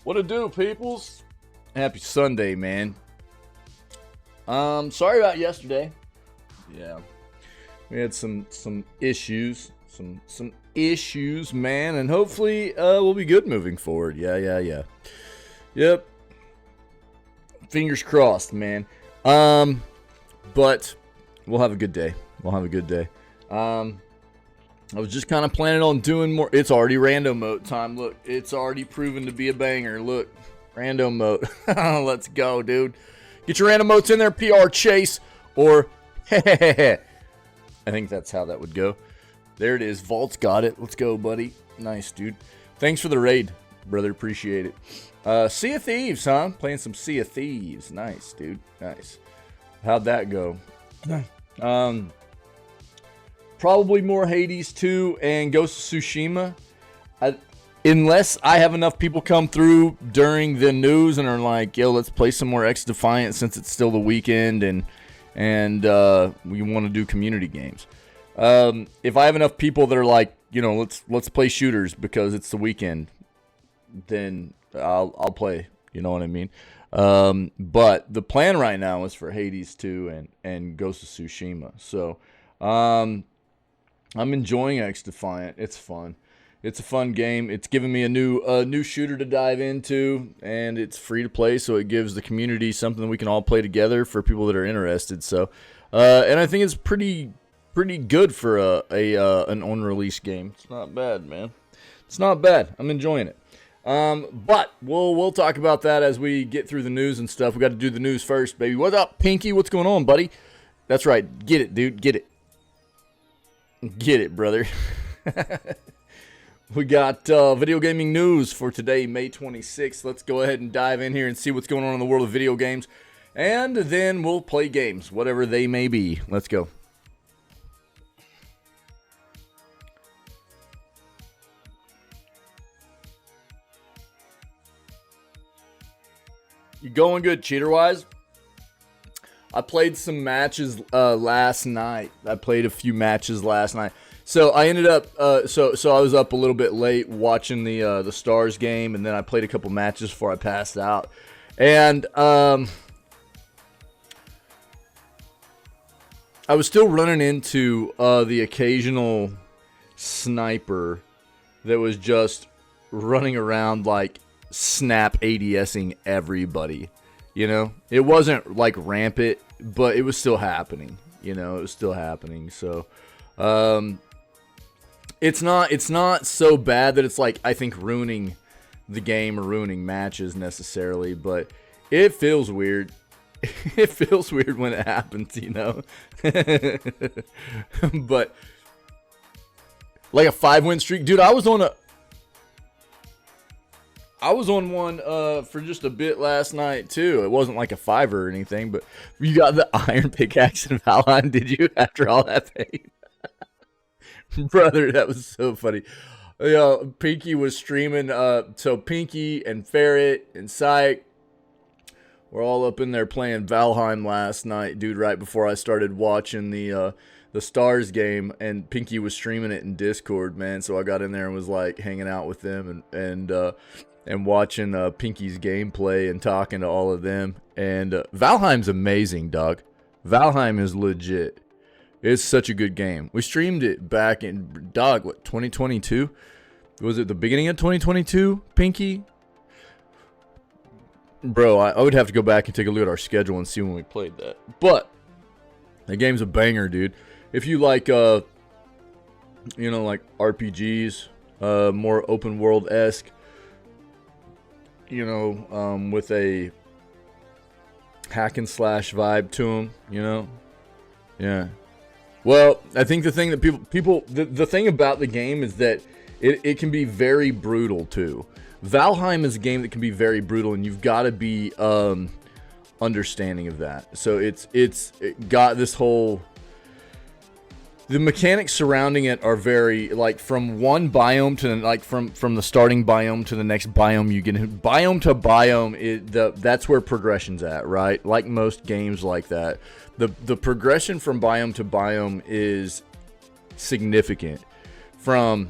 What it do, peoples? Happy Sunday, man. Sorry about yesterday. Yeah, we had some issues, some issues, man, and hopefully we'll be good moving forward. Yeah. Yep. Fingers crossed, man. But we'll have a good day. I was just kind of planning on doing more. It's already random mode time. Look, it's already proven to be a banger. Look, random mode. Let's go, dude. Get your random modes in there, PR Chase, or I think that's how that would go. There it is. Vault's got it. Let's go, buddy. Nice, dude. Thanks for the raid, brother. Appreciate it. Sea of Thieves, huh? Playing some Sea of Thieves. Nice, dude. Nice. How'd that go? Probably more Hades 2 and Ghost of Tsushima. Unless I have enough people come through during the news and are like, yo, let's play some more X Defiant since it's still the weekend and we want to do community games. If I have enough people that are like, you know, let's play shooters because it's the weekend, then I'll play. You know what I mean? But the plan right now is for Hades 2 and Ghost of Tsushima. So I'm enjoying X Defiant. It's fun. It's a fun game. It's giving me a new shooter to dive into, and it's free to play, so it gives the community something that we can all play together for people that are interested. So, and I think it's pretty good for an on-release game. It's not bad, man. It's not bad. I'm enjoying it. But we'll talk about that as we get through the news and stuff. We got to do the news first, baby. What's up, Pinky? What's going on, buddy? That's right. Get it, dude. Get it. Get it, brother. We got video gaming news for today, May 26th. Let's go ahead and dive in here and see what's going on in the world of video games. And then we'll play games, whatever they may be. Let's go. You going good, cheater-wise? I played some matches last night. I played a few matches last night. So I ended up, so I was up a little bit late watching the Stars game, and then I played a couple matches before I passed out. And I was still running into the occasional sniper that was just running around like snap ADSing everybody. You know, it wasn't like rampant, but it was still happening. You know, it was still happening. So, it's not so bad that it's like, I think, ruining the game or ruining matches necessarily, but it feels weird. It feels weird when it happens, you know. But like a 5-win streak, dude. I was on one for just a bit last night too. It wasn't like a 5 or anything, but you got the iron pickaxe in Valheim, did you? After all that pain, brother, that was so funny. You know, Pinky was streaming. So Pinky and Ferret and Syke were all up in there playing Valheim last night, dude. Right before I started watching the Stars game, and Pinky was streaming it in Discord, man. So I got in there and was like hanging out with them and watching Pinky's gameplay and talking to all of them. And Valheim's amazing, dog. Valheim is legit. It's such a good game. We streamed it back in, dog, what, 2022? Was it the beginning of 2022, Pinky? Bro, I would have to go back and take a look at our schedule and see when we played that. But the game's a banger, dude. If you like, you know, like RPGs, more open world-esque, you know, with a hack and slash vibe to them, you know? Yeah. Well, I think the thing that the thing about the game is that it can be very brutal too. Valheim is a game that can be very brutal, and you've got to be understanding of that. So it got this whole, the mechanics surrounding it are very, like, from one biome to, like, from the starting biome to the next biome you get, biome to biome, that's where progression's at, right? Like most games like that, the progression from biome to biome is significant. From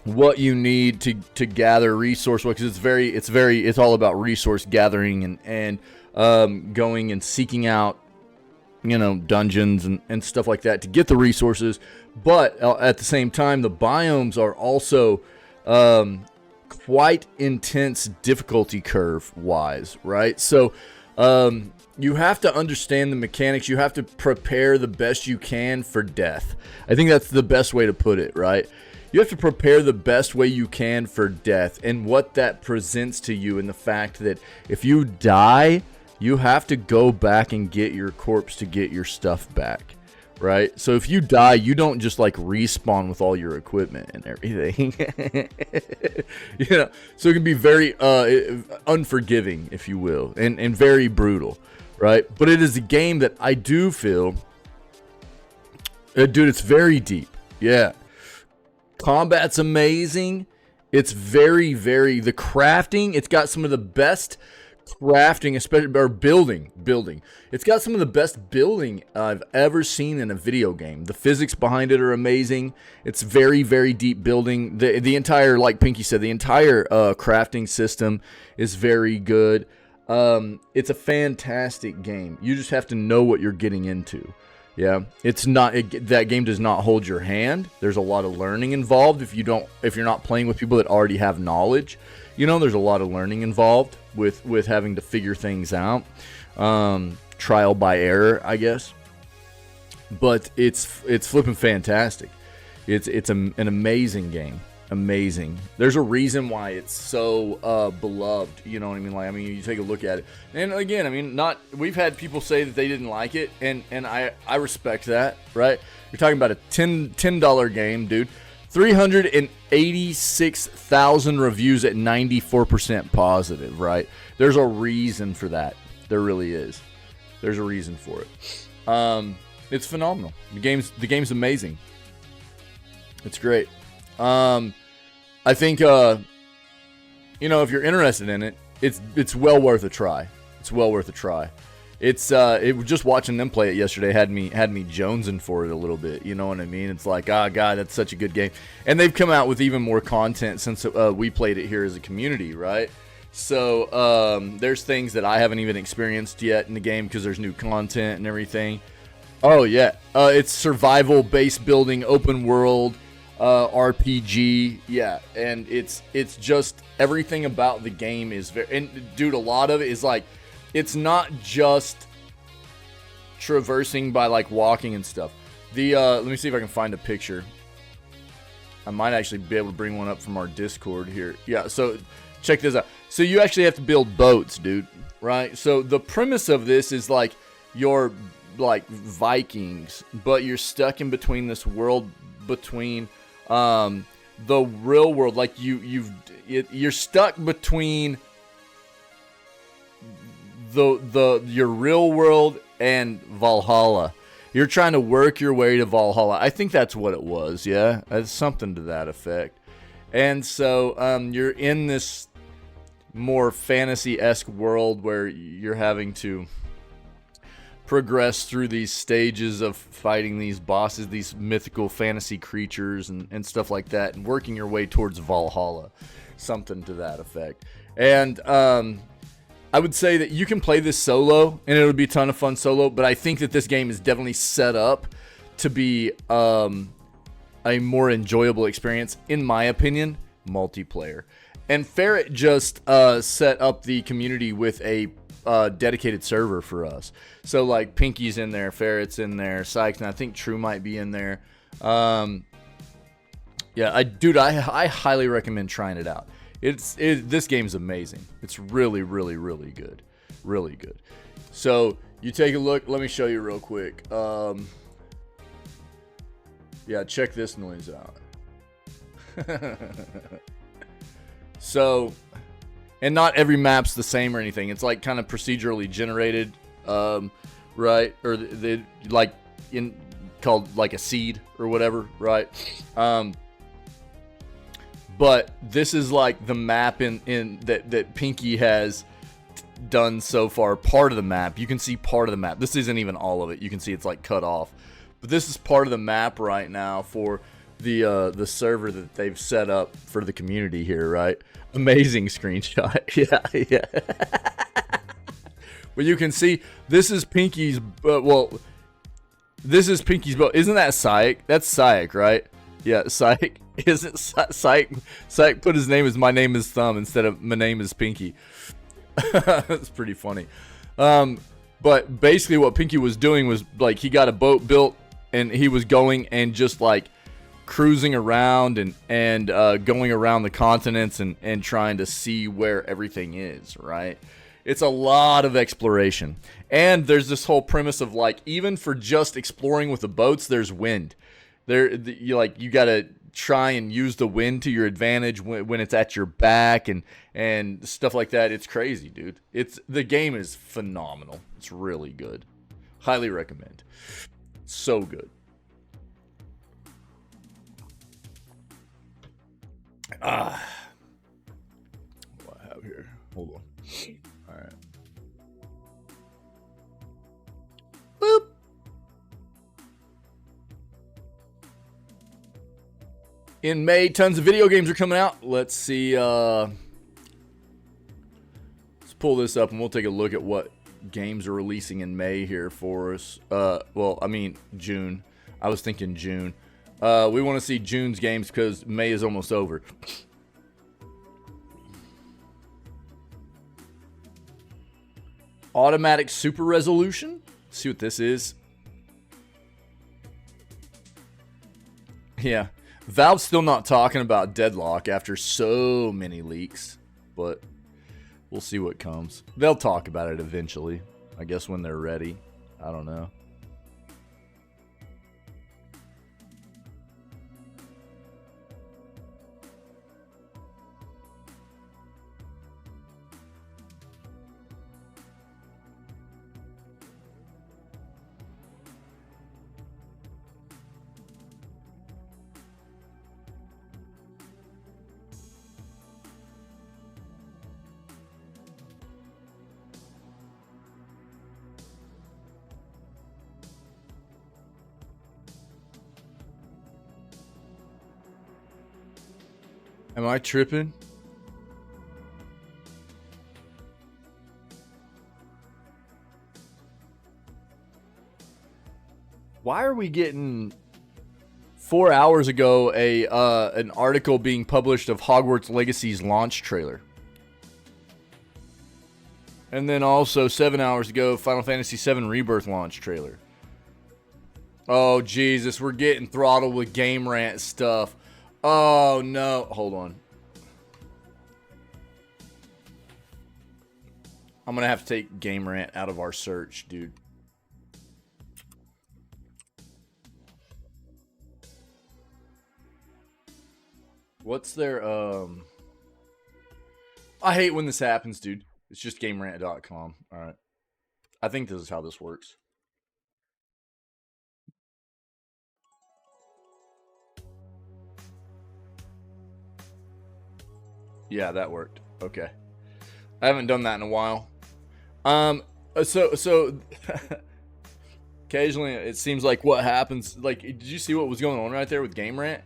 what you need to gather resource, because it's all about resource gathering and going and seeking out, you know, dungeons and stuff like that to get the resources. But at the same time, the biomes are also quite intense difficulty curve wise, right? So you have to understand the mechanics. You have to prepare the best you can for death. I think that's the best way to put it, right? You have to prepare the best way you can for death, and what that presents to you in the fact that if you die, you have to go back and get your corpse to get your stuff back, right? So if you die, you don't just like respawn with all your equipment and everything. You know, so it can be very unforgiving, if you will, and very brutal, right? But it is a game that I do feel, dude, it's very deep. Yeah. Combat's amazing. It's very, very, the crafting, it's got some of the best crafting, especially, or building. It's got some of the best building I've ever seen in a video game. The physics behind it are amazing. It's very, very deep building. The entire, like Pinky said, the entire crafting system is very good. It's a fantastic game. You just have to know what you're getting into. Yeah, it's not, that game does not hold your hand. There's a lot of learning involved if you're not playing with people that already have knowledge. You know, there's a lot of learning involved with having to figure things out. Trial by error, I guess. But it's flipping fantastic. It's an amazing game. Amazing. There's a reason why it's so beloved. You know what I mean? Like, I mean, you take a look at it, and again, I mean, we've had people say that they didn't like it, and I respect that, right? You're talking about a $10 game, dude. 386,000 reviews at 94% positive, right? There's a reason for that. There really is. There's a reason for it. It's phenomenal. The game's amazing. It's great. I think, you know, if you're interested in it, it's well worth a try. It's well worth a try. Just watching them play it yesterday had me jonesing for it a little bit. You know what I mean? It's like, God, that's such a good game. And they've come out with even more content since we played it here as a community, right? So, there's things that I haven't even experienced yet in the game because there's new content and everything. Oh yeah, it's survival, base building, open world. RPG, yeah, and it's just everything about the game is very, and dude, a lot of it is like, it's not just traversing by like walking and stuff. Let me see if I can find a picture. I might actually be able to bring one up from our Discord here. Yeah, so check this out. So you actually have to build boats, dude, right? So the premise of this is like you're like Vikings, but you're stuck in between this world between the real world, like you're stuck between your real world and Valhalla. You're trying to work your way to Valhalla. I think that's what it was. Yeah, it's something to that effect. And so you're in this more fantasy-esque world where you're having to progress through these stages of fighting these bosses, these mythical fantasy creatures and stuff like that, and working your way towards Valhalla, something to that effect. And I would say that you can play this solo, and it would be a ton of fun solo, but I think that this game is definitely set up to be a more enjoyable experience, in my opinion, multiplayer. And Ferret just set up the community with a dedicated server for us. So like Pinky's in there, Ferret's in there, Sykes, and I think True might be in there. Yeah, I highly recommend trying it out. This game's amazing. It's really, really, really good. Really good. So you take a look. Let me show you real quick. Yeah, check this noise out. So, and not every map's the same or anything. It's like kind of procedurally generated, right? Or they like called like a seed or whatever, right? But this is like the map in that Pinky has done so far. Part of the map. You can see part of the map. This isn't even all of it. You can see it's like cut off. But this is part of the map right now for the server that they've set up for the community here, right? Amazing screenshot. Yeah, yeah. But you can see this is Pinky's. Well, this is Pinky's boat. Isn't that Syke? That's Syke, right? Yeah, Syke. Isn't Syke? Syke put his name as my name is Thumb instead of my name is Pinky. That's pretty funny. But basically what Pinky was doing was like he got a boat built and he was going and just like cruising around and going around the continents and trying to see where everything is, right? It's a lot of exploration. And there's this whole premise of like, even for just exploring with the boats, there's wind. You got to try and use the wind to your advantage when it's at your back and stuff like that. It's crazy, dude. The game is phenomenal. It's really good. Highly recommend. So good. What do I have here? Hold on. All right. Boop. In May, tons of video games are coming out. Let's see. Let's pull this up and we'll take a look at what games are releasing in May here for us. Well, I mean June. I was thinking June. We want to see June's games because May is almost over. Automatic super resolution. Let's see what this is. Yeah. Valve's still not talking about Deadlock after so many leaks, but we'll see what comes. They'll talk about it eventually. I guess when they're ready. I don't know. Am I tripping? Why are we getting 4 hours ago an article being published of Hogwarts Legacy's launch trailer? And then also 7 hours ago, Final Fantasy VII Rebirth launch trailer. Oh, Jesus, we're getting throttled with Game Rant stuff. Oh, no. Hold on. I'm going to have to take Game Rant out of our search, dude. What's their, I hate when this happens, dude. It's just GameRant.com. All right. I think this is how this works. Yeah, that worked. Okay. I haven't done that in a while. So occasionally it seems like what happens, like, did you see what was going on right there with Game Rant?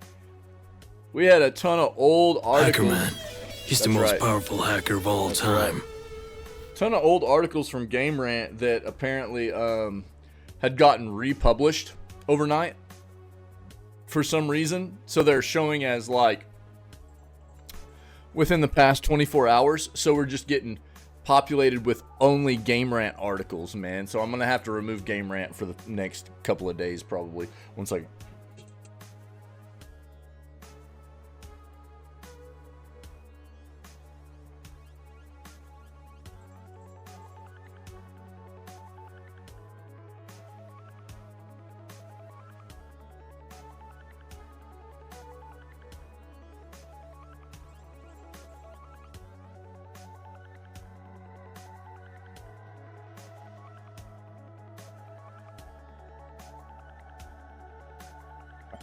We had a ton of old articles. Hacker Man. He's the most powerful hacker of all time. Right. Ton of old articles from Game Rant that apparently had gotten republished overnight for some reason. So they're showing as like within the past 24 hours. So we're just getting populated with only Game Rant articles, man. So I'm going to have to remove Game Rant for the next couple of days probably. 1 second.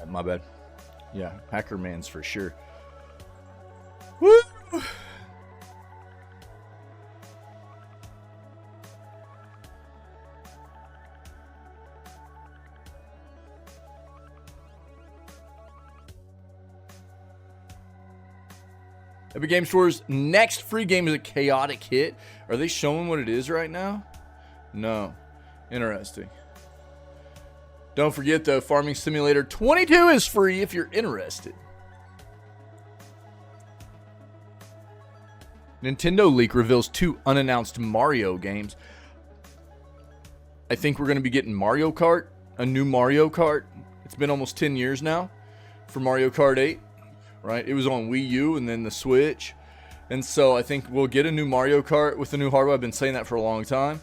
My bad. Yeah, Hacker Man's for sure. Woo! Epic Game Store's next free game is a Chaotic Hit. Are they showing what it is right now? No. Interesting. Don't forget, though, Farming Simulator 22 is free if you're interested. Nintendo leak reveals 2 unannounced Mario games. I think we're going to be getting Mario Kart, a new Mario Kart. It's been almost 10 years now for Mario Kart 8, right? It was on Wii U and then the Switch. And so I think we'll get a new Mario Kart with the new hardware. I've been saying that for a long time.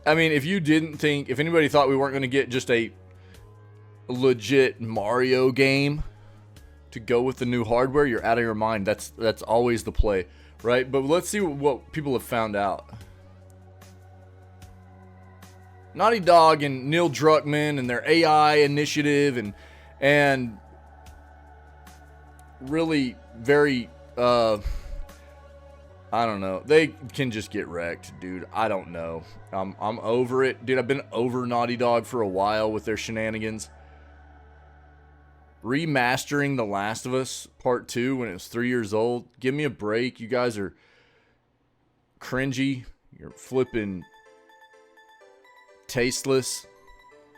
I mean, if anybody thought we weren't going to get just a legit Mario game to go with the new hardware, you're out of your mind. That's always the play, right? But let's see what people have found out. Naughty Dog and Neil Druckmann and their AI initiative and really very I don't know. They can just get wrecked, dude. I don't know. I'm over it. Dude, I've been over Naughty Dog for a while with their shenanigans. Remastering The Last of Us Part 2 when it was 3 years old. Give me a break. You guys are cringy. You're flipping tasteless.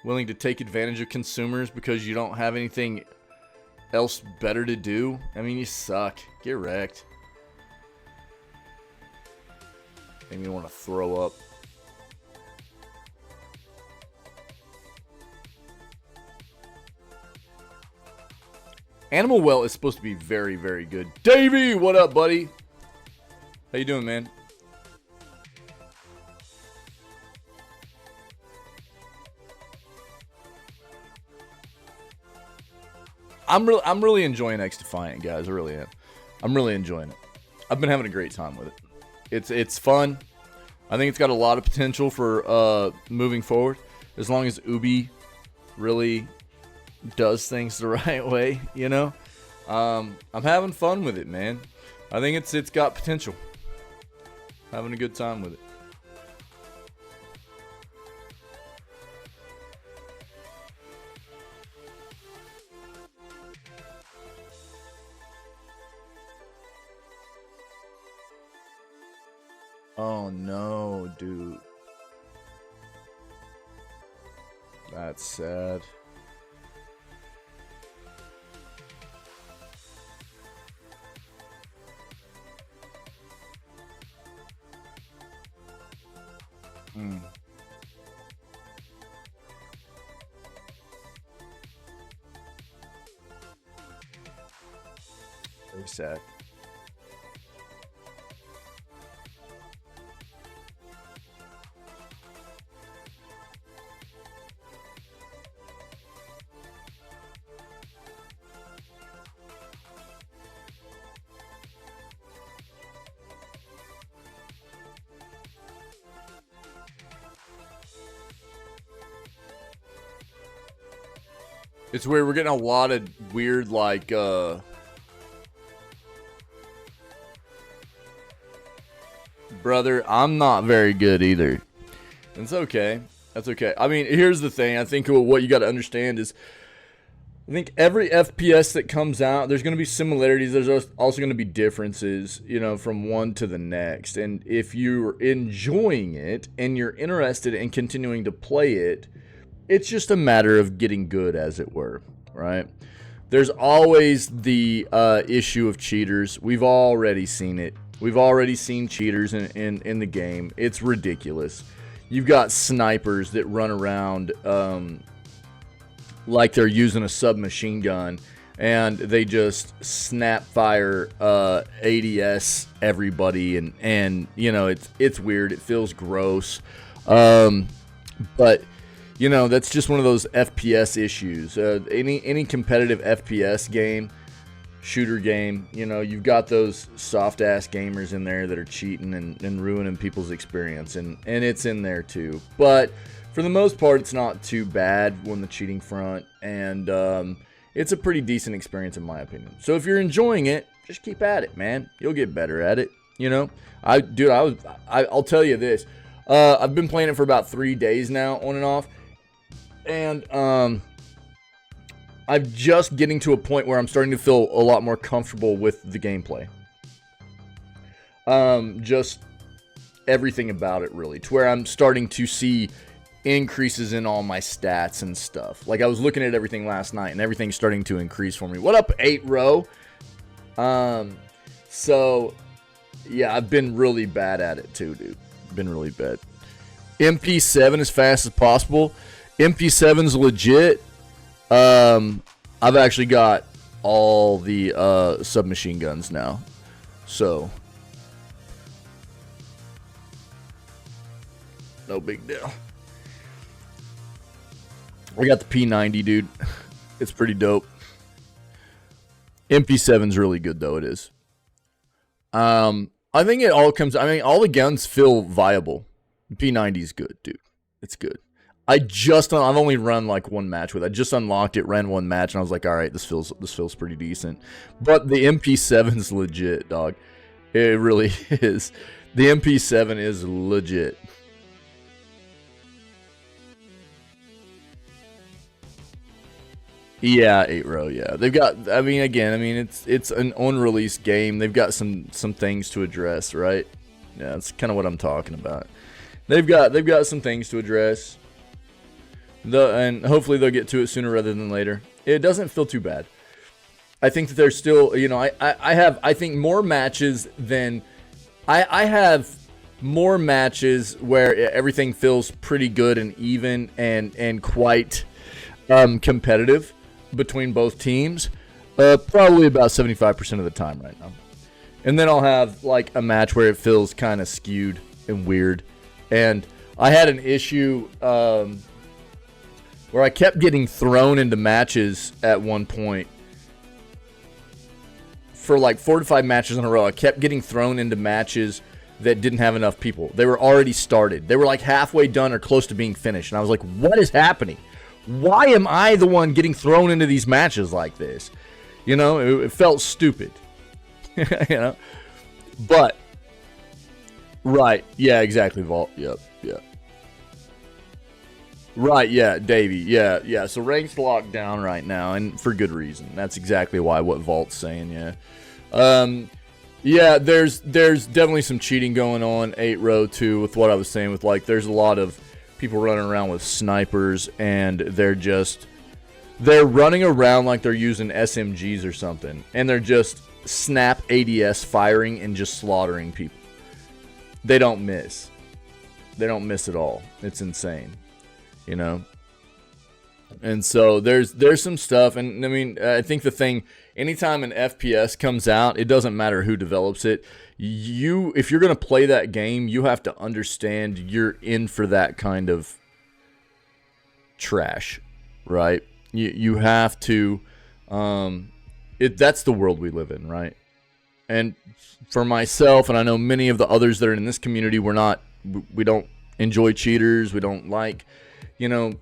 Willing to take advantage of consumers because you don't have anything else better to do. I mean, you suck. Get wrecked. Make me want to throw up. Animal Well is supposed to be very, very good. Davey, what up, buddy? How you doing, man? I'm really enjoying X Defiant, guys. I really am. I'm really enjoying it. I've been having a great time with it. It's fun. I think it's got a lot of potential for moving forward, as long as Ubi really does things the right way, you know. I'm having fun with it, man. I think it's got potential. Having a good time with it. Oh no, dude. That's sad. Very sad. It's weird. We're getting a lot of weird, like, brother, I'm not very good either. It's okay. That's okay. I mean, here's the thing. I think what you got to understand is, I think every FPS that comes out, there's going to be similarities. There's also going to be differences, you know, from one to the next. And if you're enjoying it and you're interested in continuing to play it, it's just a matter of getting good, as it were, right? There's always the issue of cheaters. We've already seen it. We've already seen cheaters in the game. It's ridiculous. You've got snipers that run around like they're using a submachine gun, and they just snap fire ADS everybody, and you know, it's weird. It feels gross, but you know, that's just one of those FPS issues. Any competitive FPS game, shooter game, you know, you've got those soft-ass gamers in there that are cheating and ruining people's experience, and it's in there too. But for the most part, it's not too bad on the cheating front, and it's a pretty decent experience in my opinion. So if you're enjoying it, just keep at it, man. You'll get better at it, you know. I'll tell you this. I've been playing it for about 3 days now, on and off. And I'm just getting to a point where I'm starting to feel a lot more comfortable with the gameplay. Just everything about it, really, to where I'm starting to see increases in all my stats and stuff. Like, I was looking at everything last night, and everything's starting to increase for me. What up, 8-row? So, yeah, I've been really bad at it, too, dude. Been really bad. MP7 as fast as possible. MP7's legit. I've actually got all the submachine guns now. So, no big deal. I got the P90, dude. It's pretty dope. MP7's really good, though. It is. I think it all comes... I mean, all the guns feel viable. P90's good, dude. It's good. I've only run like one match with it. I just unlocked it, ran one match, and I was like, all right, this feels pretty decent. But the MP7's legit, dog. It really is. The MP7 is legit. Yeah, 8-row, yeah. They've got, I mean, again, I mean, it's an unreleased game. They've got some things to address, right? Yeah, that's kind of what I'm talking about. They've got some things to address. And hopefully they'll get to it sooner rather than later. It doesn't feel too bad. I think that there's still, you know, I think more matches than, I have more matches where everything feels pretty good and even and quite competitive between both teams. Probably about 75% of the time right now. And then I'll have like a match where it feels kind of skewed and weird. And I had an issue where I kept getting thrown into matches at one point. For like 4 to 5 matches in a row, I kept getting thrown into matches that didn't have enough people. They were already started. They were like halfway done or close to being finished. And I was like, what is happening? Why am I the one getting thrown into these matches like this? You know, it felt stupid. You know? But, right. Yeah, exactly, Vault. Yep. Right, yeah, Davey. Yeah. So rank's locked down right now, and for good reason. That's exactly why what Vault's saying, yeah. Yeah, there's definitely some cheating going on 8-row too with what I was saying with like there's a lot of people running around with snipers and they're running around like they're using SMGs or something, and they're just snap ADS firing and just slaughtering people. They don't miss. They don't miss at all. It's insane. You know, and so there's some stuff, and I mean, I think the thing, anytime an FPS comes out, it doesn't matter who develops it. If you're gonna play that game, you have to understand you're in for that kind of trash, right? You have to. That's the world we live in, right? And for myself, and I know many of the others that are in this community, we don't enjoy cheaters. We don't like, you know,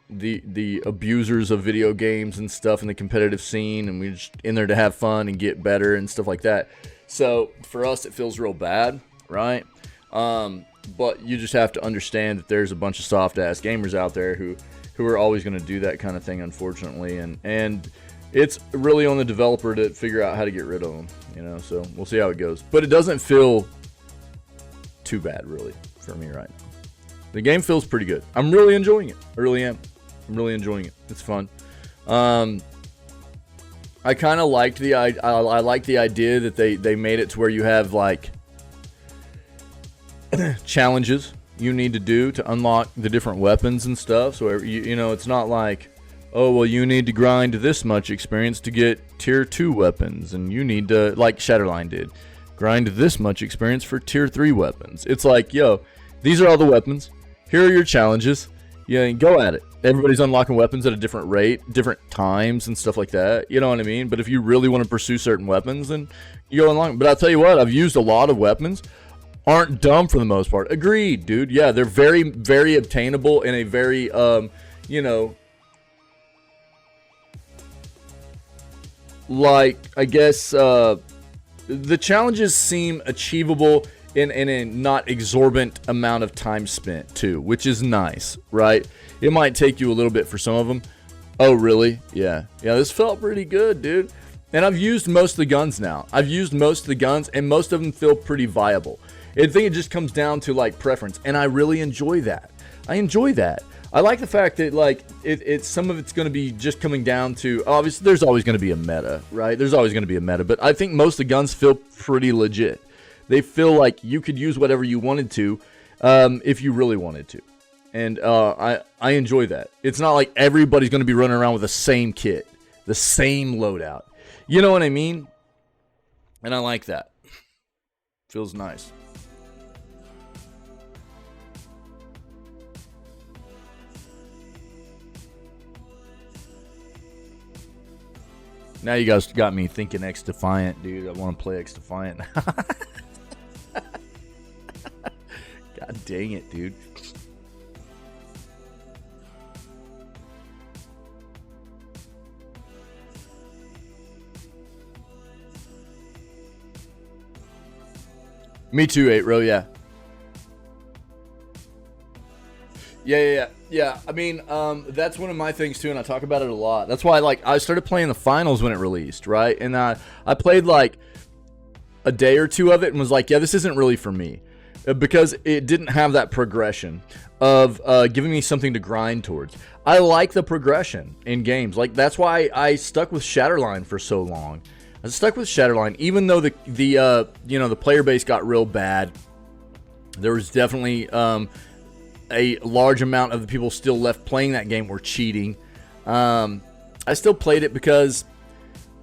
the abusers of video games and stuff in the competitive scene, and we're just in there to have fun and get better and stuff like that. So for us, it feels real bad, right? But you just have to understand that there's a bunch of soft-ass gamers out there who are always going to do that kind of thing, unfortunately, and it's really on the developer to figure out how to get rid of them, you know. So we'll see how it goes, but it doesn't feel too bad, really, for me right now. The game feels pretty good. I'm really enjoying it. I really am. I'm really enjoying it. It's fun. I kind of liked I like the idea that they made it to where you have like challenges you need to do to unlock the different weapons and stuff. So you know, it's not like, oh well, you need to grind this much experience to get tier 2 weapons, and you need to, like Shatterline did, grind this much experience for tier 3 weapons. It's like, yo, these are all the weapons. Here are your challenges. Yeah, go at it. Everybody's unlocking weapons at a different rate, different times, and stuff like that. You know what I mean? But if you really want to pursue certain weapons, then you go unlock. But I'll tell you what, I've used a lot of weapons. Aren't dumb for the most part. Agreed, dude. Yeah, they're very, very obtainable in a very, you know, like, I guess, the challenges seem achievable in a not exorbitant amount of time spent too, which is nice, right? It might take you a little bit for some of them. Oh, really? Yeah. Yeah, this felt pretty good, dude. And I've used most of the guns now. I've used most of the guns, and most of them feel pretty viable. I think it just comes down to like preference, and I really enjoy that. I enjoy that. I like the fact that like it's some of it's going to be just coming down to, obviously there's always going to be a meta, right? There's always going to be a meta, but I think most of the guns feel pretty legit. They feel like you could use whatever you wanted to if you really wanted to. And I enjoy that. It's not like everybody's going to be running around with the same kit, the same loadout. You know what I mean? And I like that. Feels nice. Now you guys got me thinking X-Defiant, dude. I want to play X-Defiant. God dang it, dude. Me too, 8-Row, yeah. Yeah. I mean, that's one of my things too, and I talk about it a lot. That's why, like, I started playing the finals when it released, right? And I played like a day or two of it and was like, yeah, this isn't really for me, because it didn't have that progression of giving me something to grind towards. I like the progression in games. Like, that's why I stuck with Shatterline for so long. I stuck with Shatterline, even though the player base got real bad. There was definitely a large amount of the people still left playing that game were cheating. I still played it because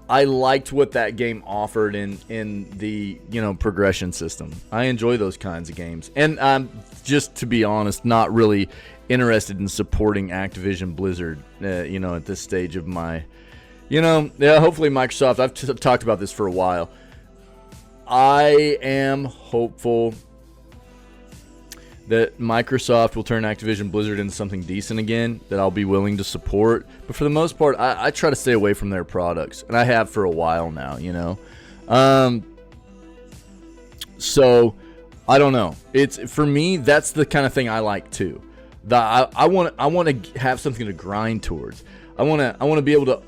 I liked what that game offered in the progression system. I enjoy those kinds of games, and I'm just, to be honest, not really interested in supporting Activision Blizzard. At this stage of my. Hopefully Microsoft, I've talked about this for a while. I am hopeful that Microsoft will turn Activision Blizzard into something decent again, that I'll be willing to support. But for the most part, I try to stay away from their products, and I have for a while now, So, I don't know. For me, that's the kind of thing I like too. I want to have something to grind towards. I want to be able to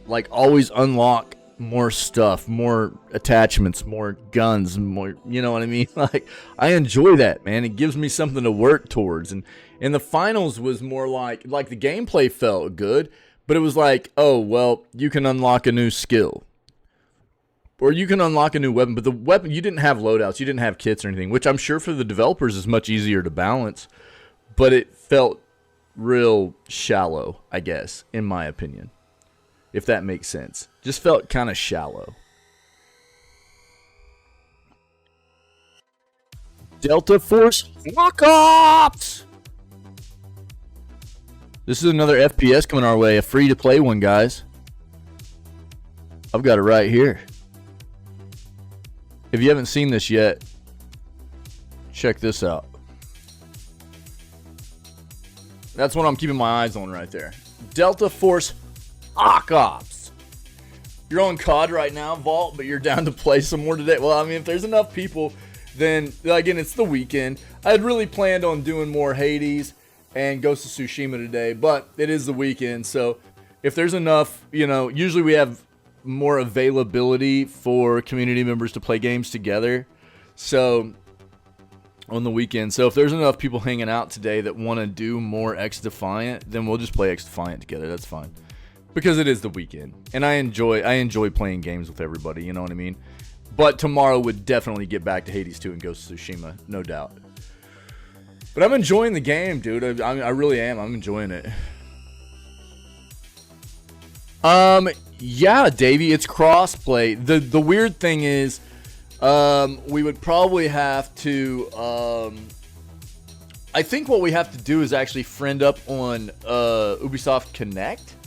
like always unlock more stuff, more attachments, more guns, more, you know what I mean? Like, I enjoy that, man. It gives me something to work towards. And the finals was more like the gameplay felt good, but it was like, oh, well, you can unlock a new skill. Or you can unlock a new weapon, but the weapon, you didn't have loadouts, you didn't have kits or anything, which I'm sure for the developers is much easier to balance, but it felt real shallow, I guess, in my opinion. If that makes sense. Just felt kind of shallow. Delta Force Lockups! This is another FPS coming our way. A free-to-play one, guys. I've got it right here. If you haven't seen this yet, check this out. That's what I'm keeping my eyes on right there. Delta Force Ops. You're on COD right now, Vault, but you're down to play some more today. Well, I mean, if there's enough people, then again, it's the weekend. I had really planned on doing more Hades and Ghost of Tsushima today, but it is the weekend, so if there's enough, usually we have more availability for community members to play games together. So on the weekend, so if there's enough people hanging out today that want to do more X-Defiant, then we'll just play X-Defiant together. That's fine. Because it is the weekend, and I enjoy playing games with everybody, you know what I mean? But tomorrow would definitely get back to Hades 2 and Ghost of Tsushima, no doubt. But I'm enjoying the game, dude. I really am. I'm enjoying it. Yeah, Davey, it's crossplay. The weird thing is, we would probably have to, I think what we have to do is actually friend up on Ubisoft Connect.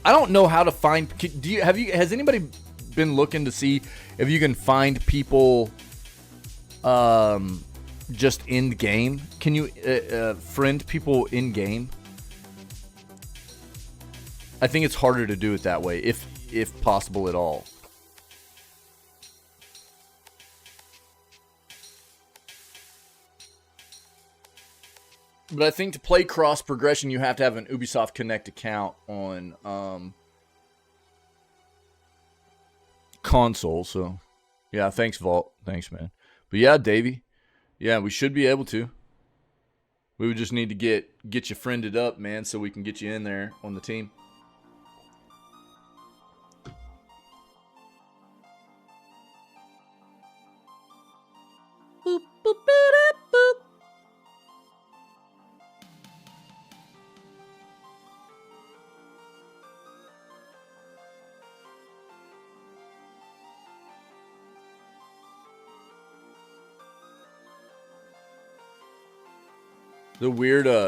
I don't know how to find. Has anybody been looking to see if you can find people, just in game? Can you friend people in game? I think it's harder to do it that way, if possible at all. But I think to play cross progression, you have to have an Ubisoft Connect account on console, so yeah, thanks, Vault. Thanks, man. But yeah, Davey. Yeah, we should be able to. We would just need to get you friended up, man, so we can get you in there on the team. Boop, boop, boop, boop.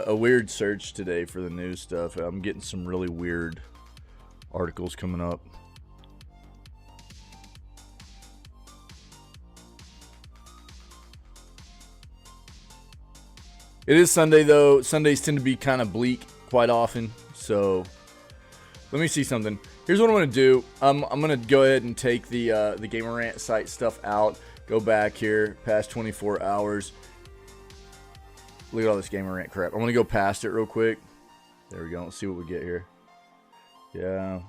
A weird search today for the news stuff. I'm getting some really weird articles coming up. It is Sunday though. Sundays tend to be kind of bleak quite often. So let me see something. Here's what I'm gonna do. I'm gonna go ahead and take the Gamer Rant site stuff out. Go back here past 24 hours. Look at all this Gamer Rant crap. I'm going to go past it real quick. There we go. Let's see what we get here. Yeah.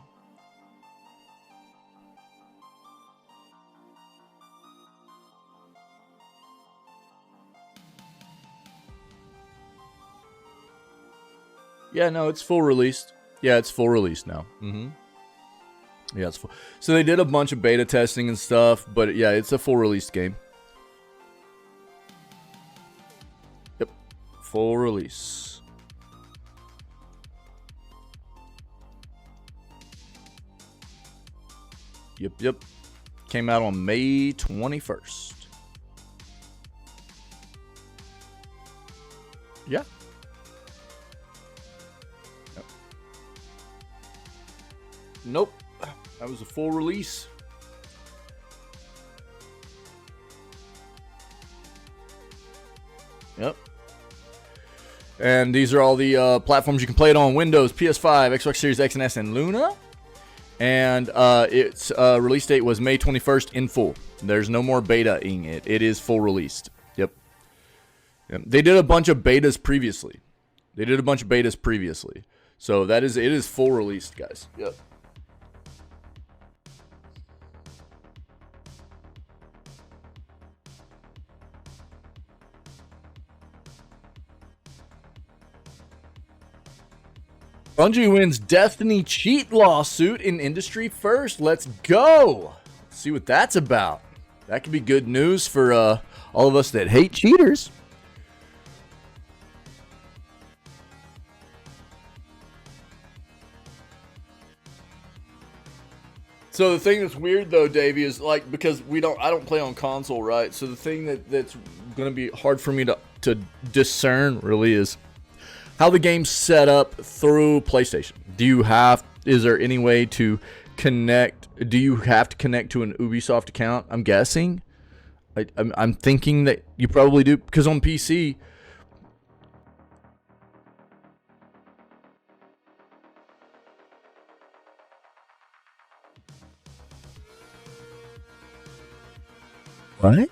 Yeah, no, it's full released. Yeah, it's full release now. Yeah, it's full. So they did a bunch of beta testing and stuff, but yeah, it's a full released game. Full release. Yep. Came out on May 21st. Yeah. Nope. That was a full release. Yep. And these are all the platforms you can play it on: Windows, PS5, Xbox Series X and S, and Luna. And its release date was May 21st in full. There's no more beta-ing it. It is full released. Yep. They did a bunch of betas previously. So it is full released, guys. Yep. Bungie wins Destiny cheat lawsuit in industry first. Let's go. Let's see what that's about. That could be good news for all of us that hate cheaters. So the thing that's weird though, Davey, is like, because I don't play on console, right? So the thing that's going to be hard for me to discern really is how the game's set up through PlayStation. Is there any way to connect? Do you have to connect to an Ubisoft account? I'm guessing. I'm thinking that you probably do, because on PC. What?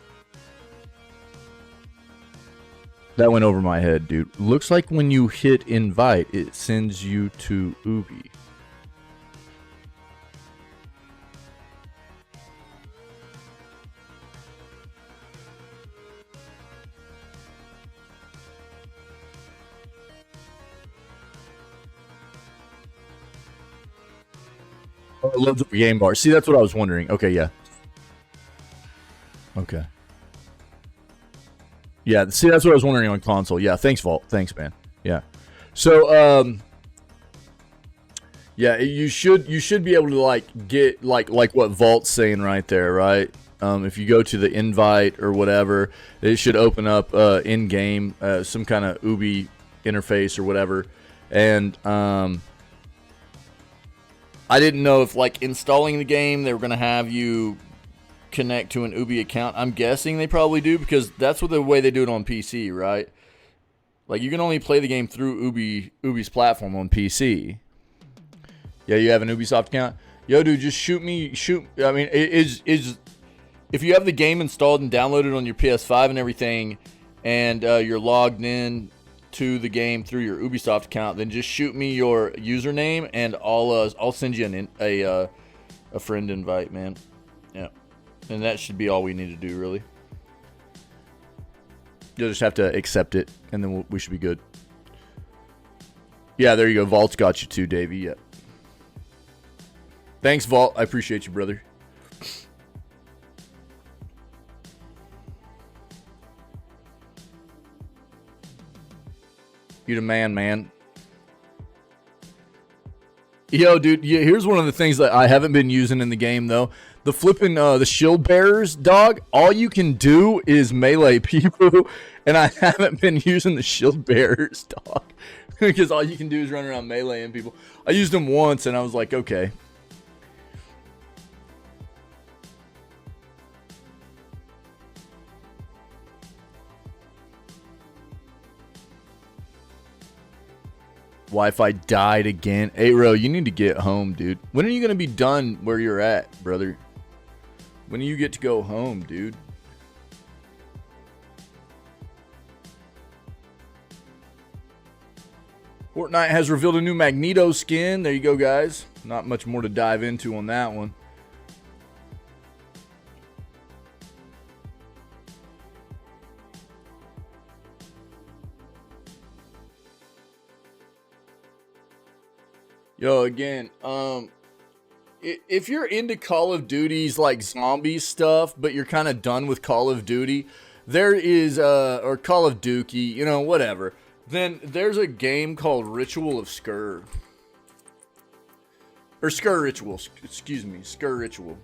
That went over my head, dude. Looks like when you hit invite, it sends you to Ubi. Oh, I love the game bar. See, that's what I was wondering. Okay, yeah. Okay. Yeah, see, that's what I was wondering on console. Yeah, thanks, Vault. Thanks, man. Yeah. So, yeah, you should be able to get like what Vault's saying right there, right? If you go to the invite or whatever, it should open up in game some kind of Ubi interface or whatever. And I didn't know if installing the game they were gonna have you connect to an Ubi account. I'm guessing they probably do, because that's the way they do it on PC, right? Like, you can only play the game through Ubi's platform on PC. Yeah, you have an Ubisoft account? Yo, dude, just shoot. I mean, if you have the game installed and downloaded on your PS5 and everything, and you're logged in to the game through your Ubisoft account, then just shoot me your username and I'll send you a friend invite, man. Yeah. And that should be all we need to do, really. You'll just have to accept it, and then we should be good. Yeah, there you go. Vault's got you too, Davey. Yeah. Thanks, Vault. I appreciate you, brother. You the man, man. Yo, dude, yeah, here's one of the things that I haven't been using in the game, though. The flipping, the shield bearers, dog, all you can do is melee people, and I haven't been using the shield bearers, dog, because all you can do is run around meleeing people. I used them once, and I was like, okay. Wi-Fi died again. Aro, you need to get home, dude. When are you going to be done where you're at, brother? When do you get to go home, dude? Fortnite has revealed a new Magneto skin. There you go, guys. Not much more to dive into on that one. Yo, again, if you're into Call of Duty's like zombie stuff, but you're kind of done with Call of Duty, there is, or Call of Dookie, you know, whatever, then there's a game called Ritual of Skur. Or Skur Ritual, excuse me, Skur Ritual.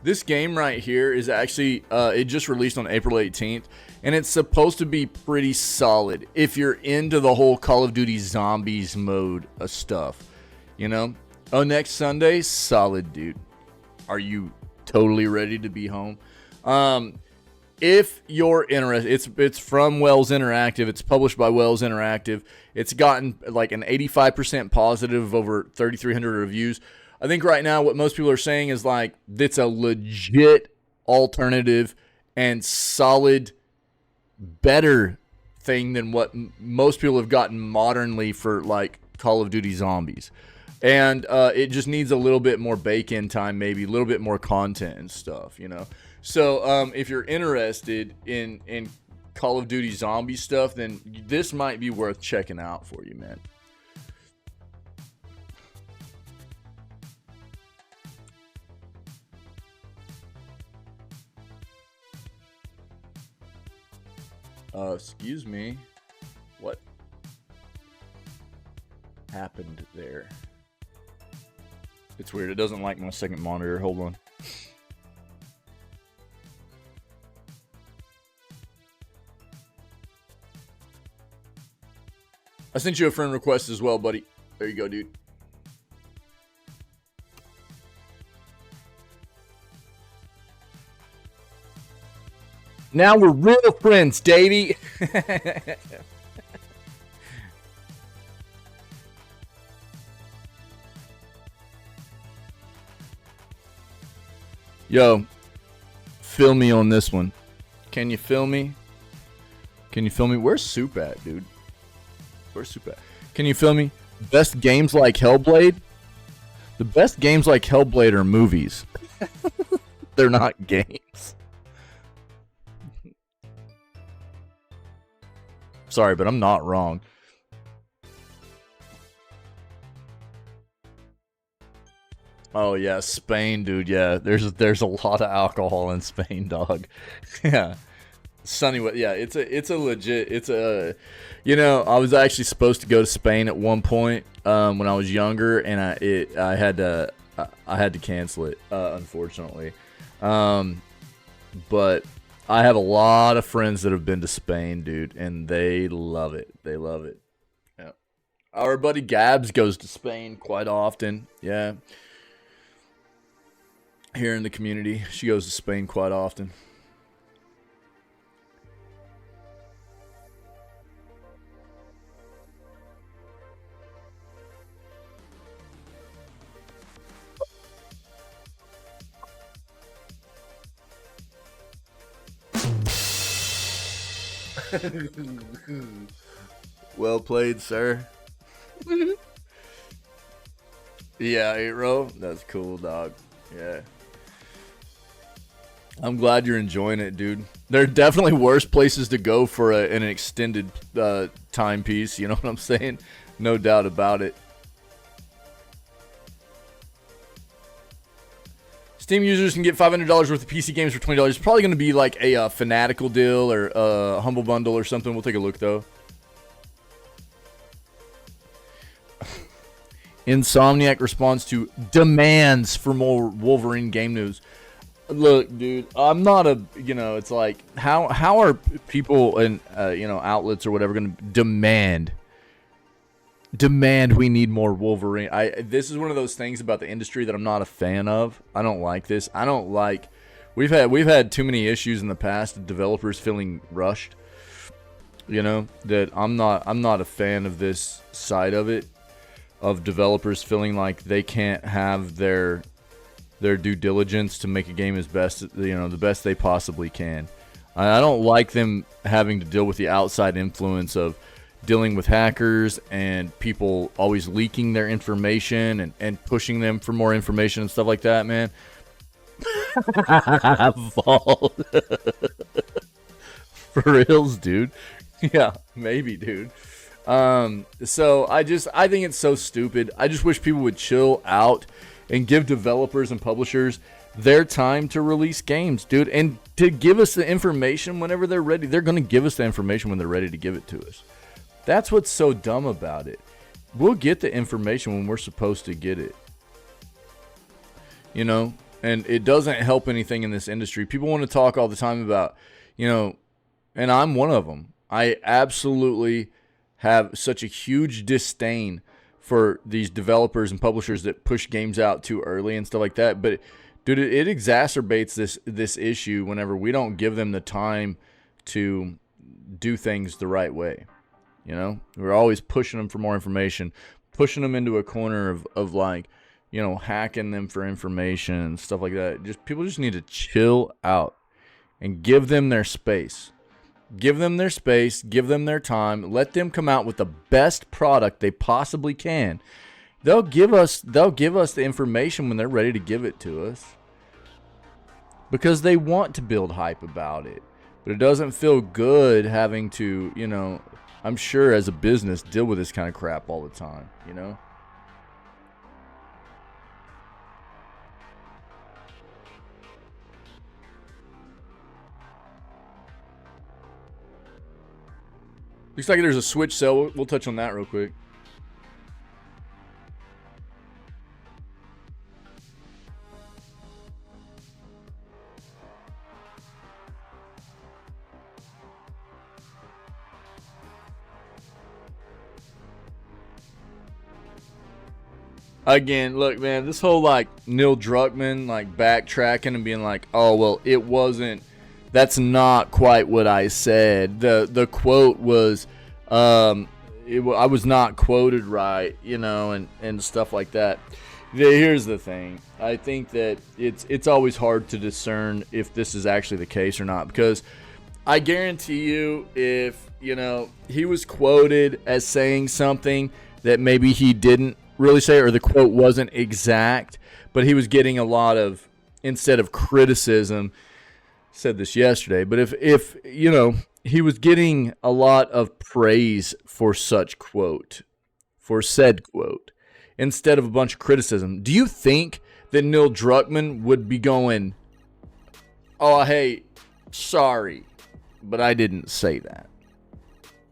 This game right here is actually, it just released on April 18th, and it's supposed to be pretty solid if you're into the whole Call of Duty Zombies mode of stuff, you know? Oh, next Sunday? Solid, dude. Are you totally ready to be home? If you're interested, it's from Wells Interactive. It's published by Wells Interactive. It's gotten like an 85% positive, over 3,300 reviews. I think right now what most people are saying is like it's a legit alternative and solid, better thing than what most people have gotten modernly for like Call of Duty Zombies. And it just needs a little bit more bake-in time, maybe a little bit more content and stuff, you know. So if you're interested in Call of Duty zombie stuff, then this might be worth checking out for you, man. Excuse me. What happened there? It's weird. It doesn't like my second monitor. Hold on. I sent you a friend request as well, buddy. There you go, dude. Now we're real friends, Davey. Yo, fill me on this one. Can you fill me? Can you fill me? Where's Soup at, dude? Where's Soup at? Can you fill me? Best games like Hellblade? The best games like Hellblade are movies. They're not games. Sorry, but I'm not wrong. Oh yeah, Spain, dude. Yeah, there's a lot of alcohol in Spain, dog. Yeah, sunny. Yeah, it's a legit. You know, I was actually supposed to go to Spain at one point when I was younger, and I had to cancel it, unfortunately. But I have a lot of friends that have been to Spain, dude, and they love it. They love it. Yeah. Our buddy Gabs goes to Spain quite often. Yeah. Here in the community, she goes to Spain quite often. Well played, sir. Yeah, 8-row. That's cool, dog. Yeah. I'm glad you're enjoying it, dude. There are definitely worse places to go for an extended timepiece. You know what I'm saying? No doubt about it. Steam users can get $500 worth of PC games for $20. It's probably going to be like a Fanatical deal or a Humble Bundle or something. We'll take a look, though. Insomniac responds to demands for more Wolverine game news. Look, dude, I'm not a, you know, it's like, how are people and, you know, outlets or whatever going to demand we need more Wolverine? This is one of those things about the industry that I'm not a fan of. I don't like this. I don't like, we've had too many issues in the past of developers feeling rushed, you know, that I'm not a fan of this side of it, of developers feeling like they can't have their due diligence to make a game as best, you know, the best they possibly can. I don't like them having to deal with the outside influence of dealing with hackers and people always leaking their information and pushing them for more information and stuff like that, man. Vault. For reals, dude. Yeah, maybe, dude. So I think it's so stupid. I just wish people would chill out and give developers and publishers their time to release games, dude, and to give us the information whenever they're ready. They're going to give us the information when they're ready to give it to us. That's what's so dumb about it. We'll get the information when we're supposed to get it. You know, and it doesn't help anything in this industry. People want to talk all the time about, you know, and I'm one of them. I absolutely have such a huge disdain for these developers and publishers that push games out too early and stuff like that. But dude, it exacerbates this issue whenever we don't give them the time to do things the right way. You know, we're always pushing them for more information, pushing them into a corner of like, you know, hacking them for information and stuff like that. People just need to chill out and give them their space. Give them their space, give them their time, let them come out with the best product they possibly can. They'll give us the information when they're ready to give it to us. Because they want to build hype about it. But it doesn't feel good having to, you know, I'm sure as a business deal with this kind of crap all the time, you know? Looks like there's a Switch sale. We'll touch on that real quick. Again, look, man, this whole like Neil Druckmann like backtracking and being like, oh, well, it wasn't. That's not quite what I said. The quote was, I was not quoted right, you know, and stuff like that. Here's the thing. I think that it's always hard to discern if this is actually the case or not, because I guarantee you, if, you know, he was quoted as saying something that maybe he didn't really say, or the quote wasn't exact, but he was getting a lot of, instead of criticism, said this yesterday, but if you know, he was getting a lot of praise for such quote, for said quote, instead of a bunch of criticism, do you think that Neil Druckmann would be going, oh, hey, sorry, but I didn't say that?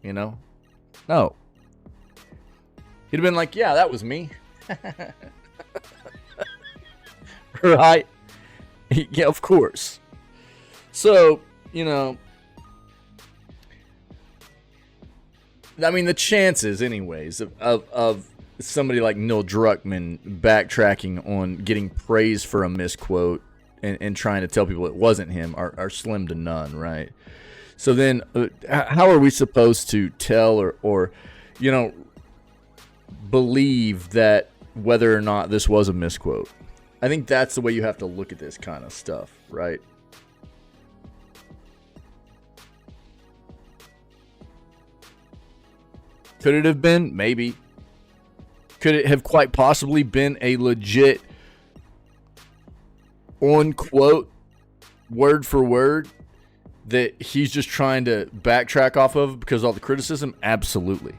You know? No. He'd have been like, yeah, that was me. Right? Yeah, of course. So, you know, I mean, the chances, anyways, of somebody like Neil Druckmann backtracking on getting praise for a misquote and trying to tell people it wasn't him are slim to none, right? So then, how are we supposed to tell or you know, believe that whether or not this was a misquote? I think that's the way you have to look at this kind of stuff, right? Could it have been? Maybe. Could it have quite possibly been a legit on quote word for word that he's just trying to backtrack off of because of all the criticism? Absolutely.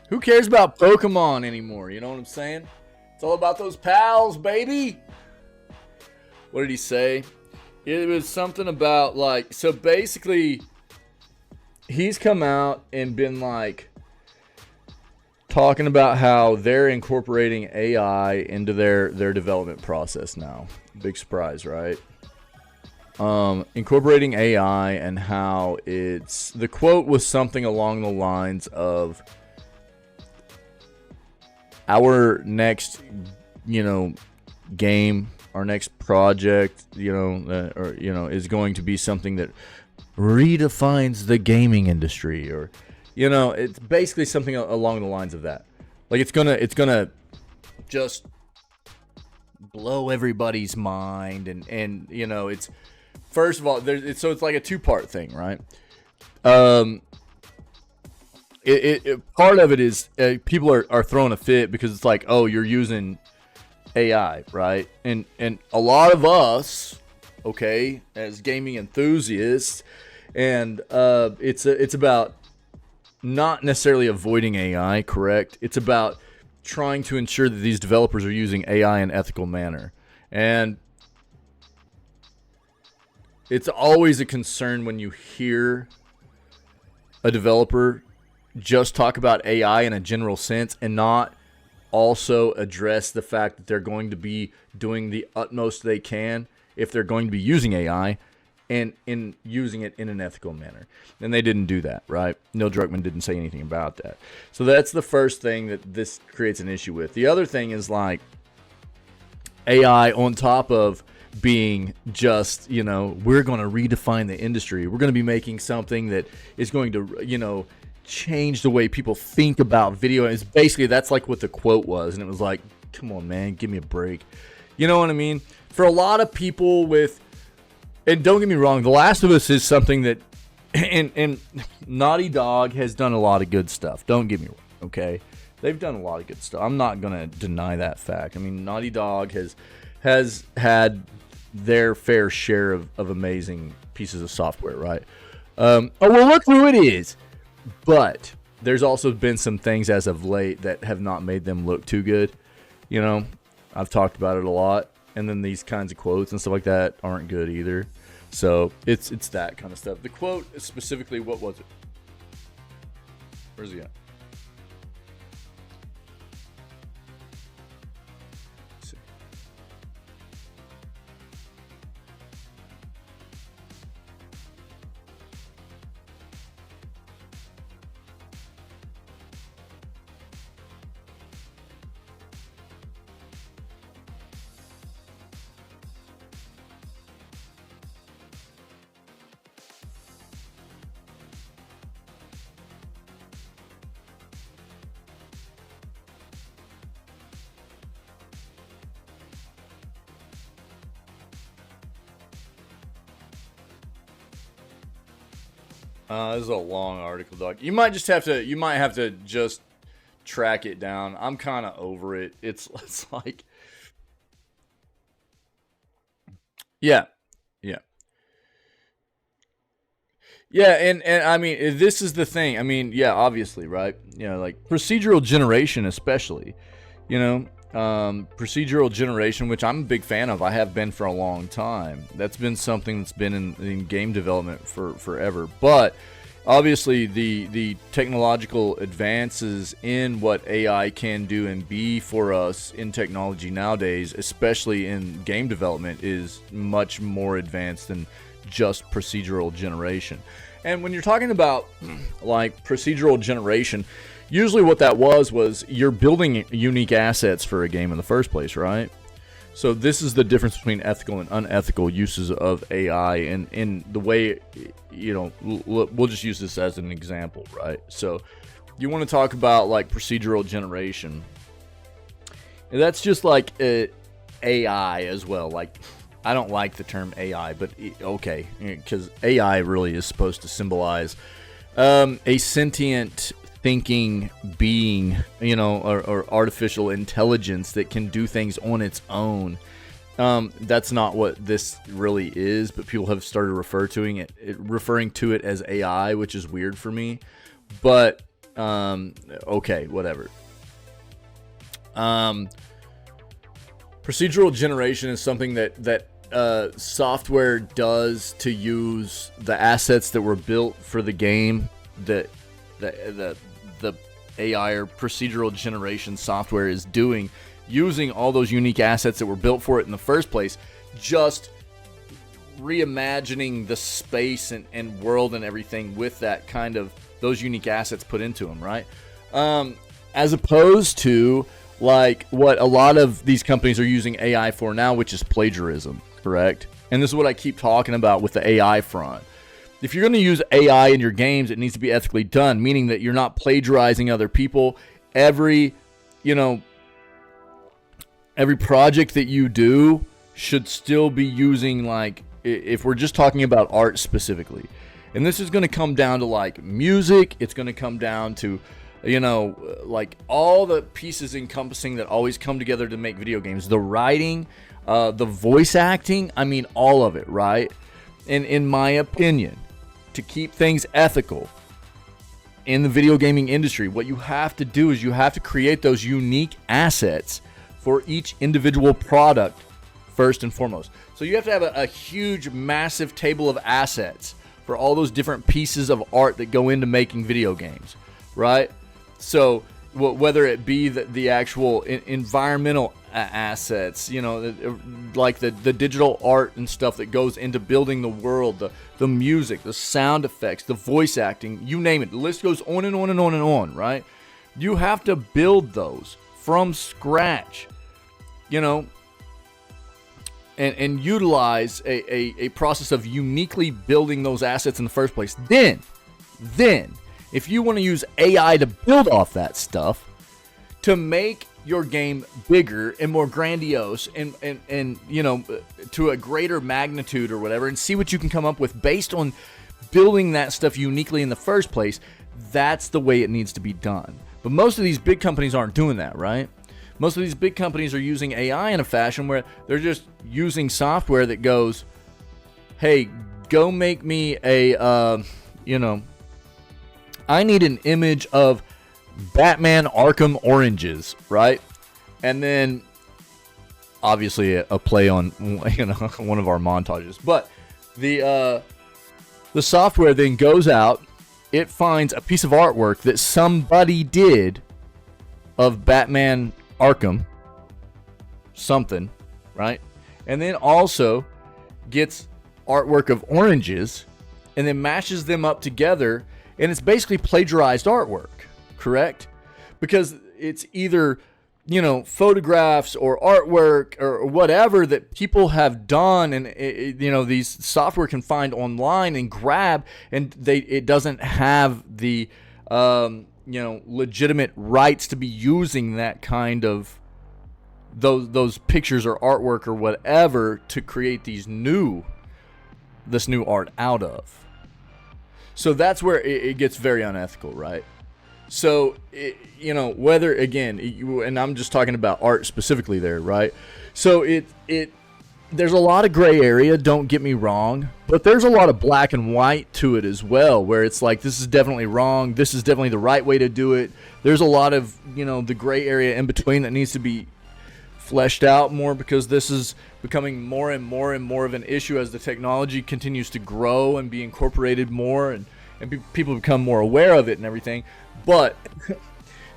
Who cares about Pokemon anymore? You know what I'm saying? It's all about those pals, baby. What did he say? It was something about like, so basically he's come out and been like talking about how they're incorporating AI into their development process now. Big surprise, right? Incorporating AI and how it's, the quote was something along the lines of, our next, game, our next project, is going to be something that redefines the gaming industry, or, it's basically something along the lines of that. Like it's gonna just blow everybody's mind, and it's, first of all, so it's like a two-part thing, right? Part of it is people are throwing a fit because it's like, oh, you're using AI, right? And a lot of us, okay, as gaming enthusiasts, and it's about not necessarily avoiding AI, correct? It's about trying to ensure that these developers are using AI in an ethical manner. And it's always a concern when you hear a developer just talk about AI in a general sense and not also address the fact that they're going to be doing the utmost they can if they're going to be using AI and in using it in an ethical manner. And they didn't do that, right? Neil Druckmann didn't say anything about that. So that's the first thing that this creates an issue with. The other thing is like AI on top of being just, we're going to redefine the industry. We're going to be making something that is going to, change the way people think about video. And it's basically, that's like what the quote was. And it was like, come on, man, give me a break. You know what I mean? For a lot of people with, and don't get me wrong, The Last of Us is something that, and Naughty Dog has done a lot of good stuff. Don't get me wrong, okay? They've done a lot of good stuff. I'm not going to deny that fact. I mean, Naughty Dog has had their fair share of amazing pieces of software, right? Oh, well, look who it is. But there's also been some things as of late that have not made them look too good. I've talked about it a lot. And then these kinds of quotes and stuff like that aren't good either. So it's that kind of stuff. The quote specifically, what was it? Where's he at? Let's see. This is a long article, dog. You might have to just track it down. I'm kind of over it. It's like, yeah. And I mean, this is the thing. I mean, yeah, obviously, right? Like procedural generation, especially, procedural generation, which I'm a big fan of. I have been for a long time. That's been something that's been in game development for forever. But obviously, the technological advances in what AI can do and be for us in technology nowadays, especially in game development, is much more advanced than just procedural generation. And when you're talking about like procedural generation, usually what that was you're building unique assets for a game in the first place, right? So this is the difference between ethical and unethical uses of AI, and in the way, we'll just use this as an example, right? So you want to talk about like procedural generation. And that's just like AI as well. Like, I don't like the term AI, but okay, because AI really is supposed to symbolize A sentient thinking being, or artificial intelligence that can do things on its own. That's not what this really is, but people have started referring to it as AI, which is weird for me. But okay, whatever. Procedural generation is something that software does to use the assets that were built for the game. That the AI or procedural generation software is doing, using all those unique assets that were built for it in the first place, just reimagining the space and world and everything with that kind of those unique assets put into them, right? As opposed to like what a lot of these companies are using AI for now, which is plagiarism, correct? And this is what I keep talking about with the AI front. If you're going to use AI in your games, it needs to be ethically done, meaning that you're not plagiarizing other people. Every project that you do should still be using, like, if we're just talking about art specifically. And this is going to come down to like music. It's going to come down to, like all the pieces encompassing that always come together to make video games. The writing, the voice acting, I mean, all of it, right? And in my opinion, to keep things ethical in the video gaming industry, what you have to do is you have to create those unique assets for each individual product first and foremost. So you have to have a huge, massive table of assets for all those different pieces of art that go into making video games, right? So whether it be the actual environmental assets, like the digital art and stuff that goes into building the world, the music, the sound effects, the voice acting, you name it. The list goes on and on and on and on, right? You have to build those from scratch, and utilize a process of uniquely building those assets in the first place. Then, if you want to use AI to build off that stuff to make your game bigger and more grandiose and to a greater magnitude or whatever, and see what you can come up with based on building that stuff uniquely in the first place, that's the way it needs to be done. But most of these big companies aren't doing that, right? Most of these big companies are using AI in a fashion where they're just using software that goes, hey, go make me I need an image of Batman Arkham Oranges, right? And then obviously a play on one of our montages. But the software then goes out, it finds a piece of artwork that somebody did of Batman Arkham something, right? And then also gets artwork of oranges and then mashes them up together, and it's basically plagiarized artwork, correct? Because it's either photographs or artwork or whatever that people have done, and these software can find online and grab, and it doesn't have the legitimate rights to be using that kind of those pictures or artwork or whatever to create this new art out of. So that's where it gets very unethical, right? So whether, again, and I'm just talking about art specifically there, right? So there's a lot of gray area, don't get me wrong, but there's a lot of black and white to it as well, where it's like, this is definitely wrong, this is definitely the right way to do it. There's a lot of, the gray area in between that needs to be fleshed out more, because this is becoming more and more and more of an issue as the technology continues to grow and be incorporated more, and people become more aware of it and everything. But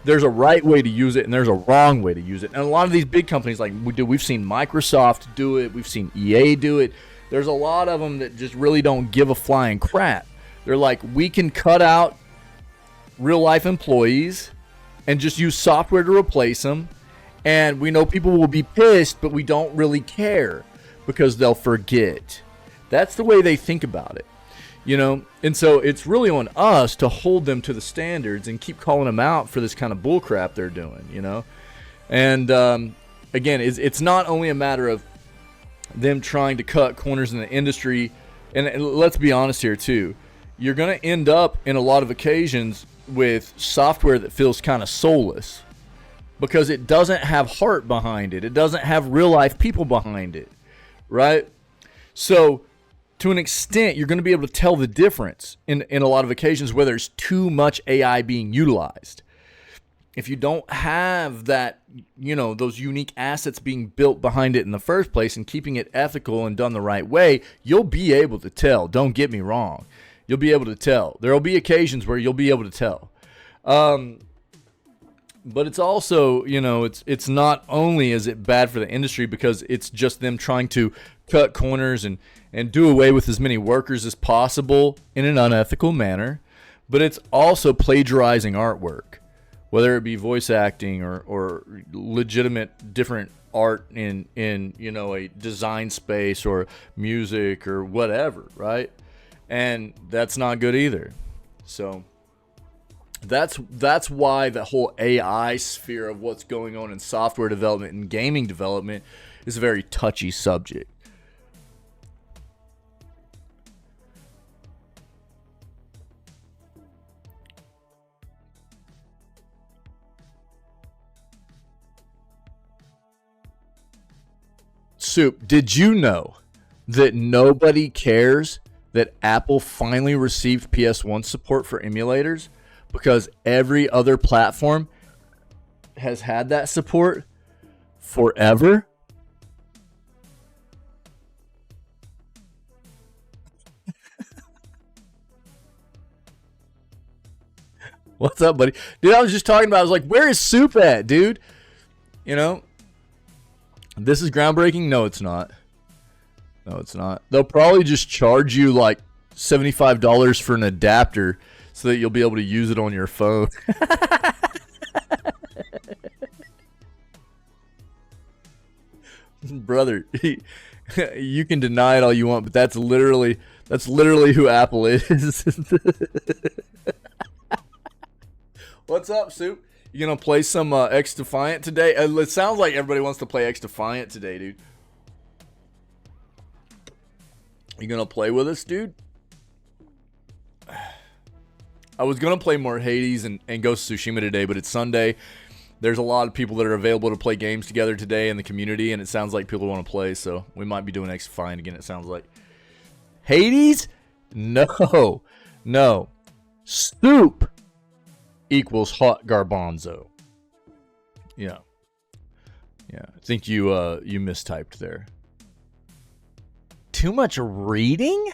there's a right way to use it and there's a wrong way to use it. And a lot of these big companies, like we've seen Microsoft do it, we've seen EA do it. There's a lot of them that just really don't give a flying crap. They're like, we can cut out real life employees and just use software to replace them. And we know people will be pissed, but we don't really care because they'll forget. That's the way they think about it. And so it's really on us to hold them to the standards and keep calling them out for this kind of bullcrap they're doing, And again, it's not only a matter of them trying to cut corners in the industry, and let's be honest here too. you're going to end up in a lot of occasions with software that feels kind of soulless because it doesn't have heart behind it. It doesn't have real life people behind it, right? So to an extent, you're going to be able to tell the difference in a lot of occasions where there's too much AI being utilized. If you don't have that, you know, those unique assets being built behind it in the first place and keeping it ethical and done the right way, you'll be able to tell. Don't get me wrong. You'll be able to tell. There will be occasions where you'll be able to tell. But it's also, you know, it's not only is it bad for the industry because it's just them trying to cut corners and do away with as many workers as possible in an unethical manner, but it's also plagiarizing artwork, whether it be voice acting or legitimate different art in you know, a design space or music or whatever, right? And that's not good either. So that's why the whole AI sphere of what's going on in software development and gaming development is a very touchy subject. Soup, did you know that nobody cares that Apple finally received PS1 support for emulators? Because every other platform has had that support forever. What's up, buddy? Dude, I was just talking about, I was like, where is Soup at, dude? You know, this is groundbreaking. No, it's not. No, it's not. They'll probably just charge you like $75 for an adapter so that you'll be able to use it on your phone. Brother, you can deny it all you want, but that's literally who Apple is. What's up, Soup? You gonna play some X Defiant today? It sounds like everybody wants to play X Defiant today, dude. You gonna play with us, dude? I was gonna play more Hades and Ghost of Tsushima today, but it's Sunday. There's a lot of people that are available to play games together today in the community, and it sounds like people want to play, so we might be doing X Defiant again, it sounds like. Hades? No. No. Soup equals hot garbanzo. Yeah. Yeah. I think you mistyped there. Too much reading?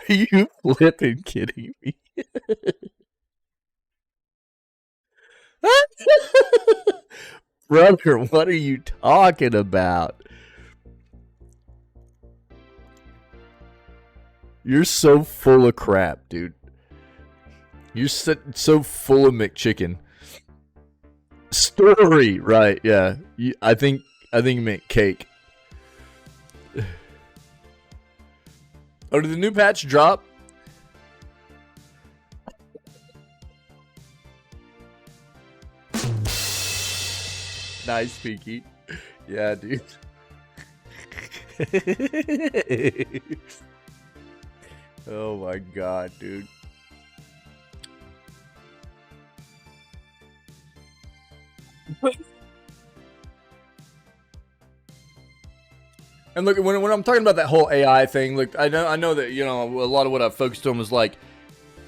Are you flipping kidding me? Brother, what are you talking about? You're so full of crap, dude. You're so full of McChicken. Story, right? Yeah. I think you meant cake. Oh, did the new patch drop? Nice, Peaky. Yeah, dude. Oh my god, dude. And look, when I'm talking about that whole AI thing, look, I know that, you know, a lot of what I've focused on was like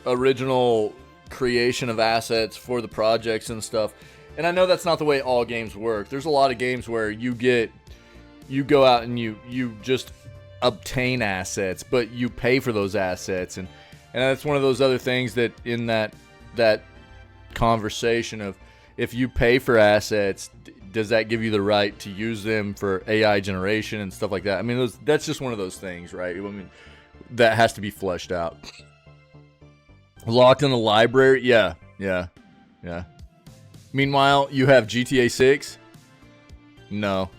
original creation of assets for the projects and stuff. And I know that's not the way all games work. There's a lot of games where you go out and you just obtain assets, but you pay for those assets, and that's one of those other things that in that conversation of, if you pay for assets, does that give you the right to use them for AI generation and stuff like that? I mean, that's just one of those things, right? I mean, that has to be fleshed out. Locked in the library? Yeah. Meanwhile, you have GTA 6? No.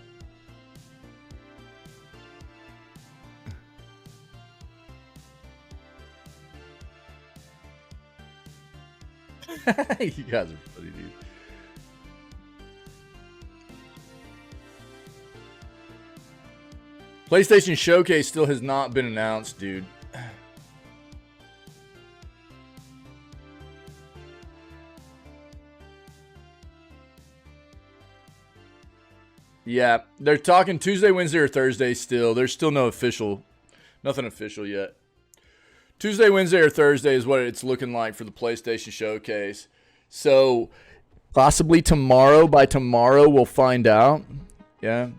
You guys are funny, dude. PlayStation Showcase still has not been announced, dude. Yeah, they're talking Tuesday, Wednesday, or Thursday still. There's still nothing official yet. Tuesday, Wednesday, or Thursday is what it's looking like for the PlayStation Showcase. So, possibly tomorrow. By tomorrow, we'll find out. Yeah.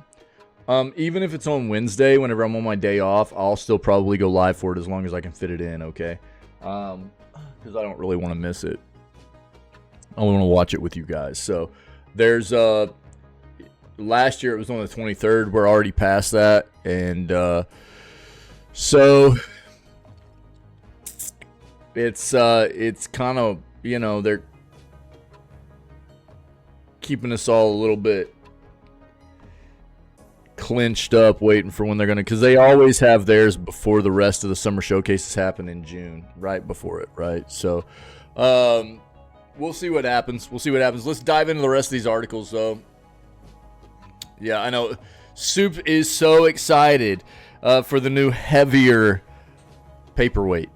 Even if it's on Wednesday, whenever I'm on my day off, I'll still probably go live for it as long as I can fit it in, okay? Because I don't really want to miss it. I want to watch it with you guys. So, there's... last year it was on the 23rd. We're already past that. And so it's kind of, you know, they're keeping us all a little bit clinched up waiting for when they're going to, because they always have theirs before the rest of the summer showcases happen in June, right before it, right? So we'll see what happens. Let's dive into the rest of these articles, though. Yeah, I know. Soup is so excited for the new heavier paperweight,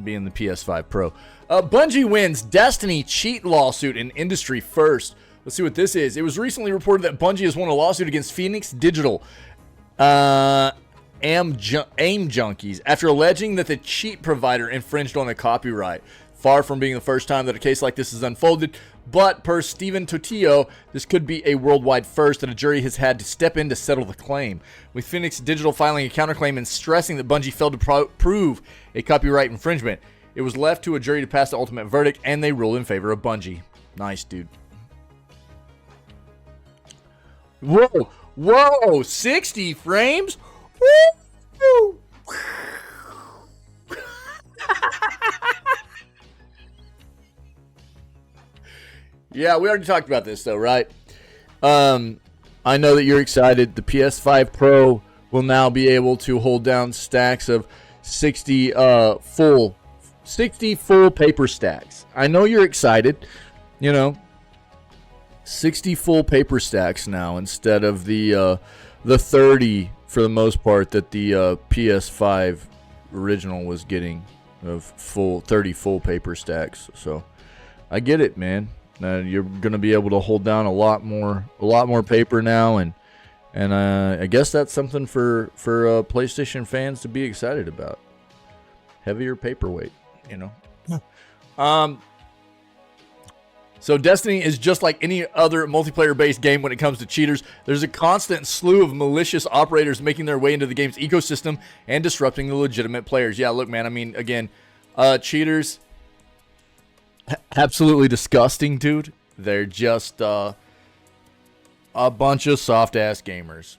being the PS5 Pro. Bungie wins Destiny cheat lawsuit in industry first. Let's see what this is. It was recently reported that Bungie has won a lawsuit against Phoenix Digital AIM Junkies after alleging that the cheat provider infringed on a copyright. Far from being the first time that a case like this has unfolded, but per Steven Totillo, this could be a worldwide first that a jury has had to step in to settle the claim. With Phoenix Digital filing a counterclaim and stressing that Bungie failed to prove a copyright infringement, it was left to a jury to pass the ultimate verdict, and they ruled in favor of Bungie. Nice, dude. Whoa, 60 frames? Woo! Yeah, we already talked about this, though, right? I know that you're excited. The PS5 Pro will now be able to hold down stacks of 60 full paper stacks. I know you're excited. You know, 60 full paper stacks now instead of the 30 for the most part that the PS5 original was getting of 30 full paper stacks. So I get it, man. You're gonna be able to hold down a lot more paper now, and I guess that's something for PlayStation fans to be excited about. Heavier paperweight, you know. So Destiny is just like any other multiplayer-based game when it comes to cheaters. There's a constant slew of malicious operators making their way into the game's ecosystem and disrupting the legitimate players. Yeah, look, man. I mean, again, cheaters. Absolutely disgusting, dude. They're just a bunch of soft-ass gamers.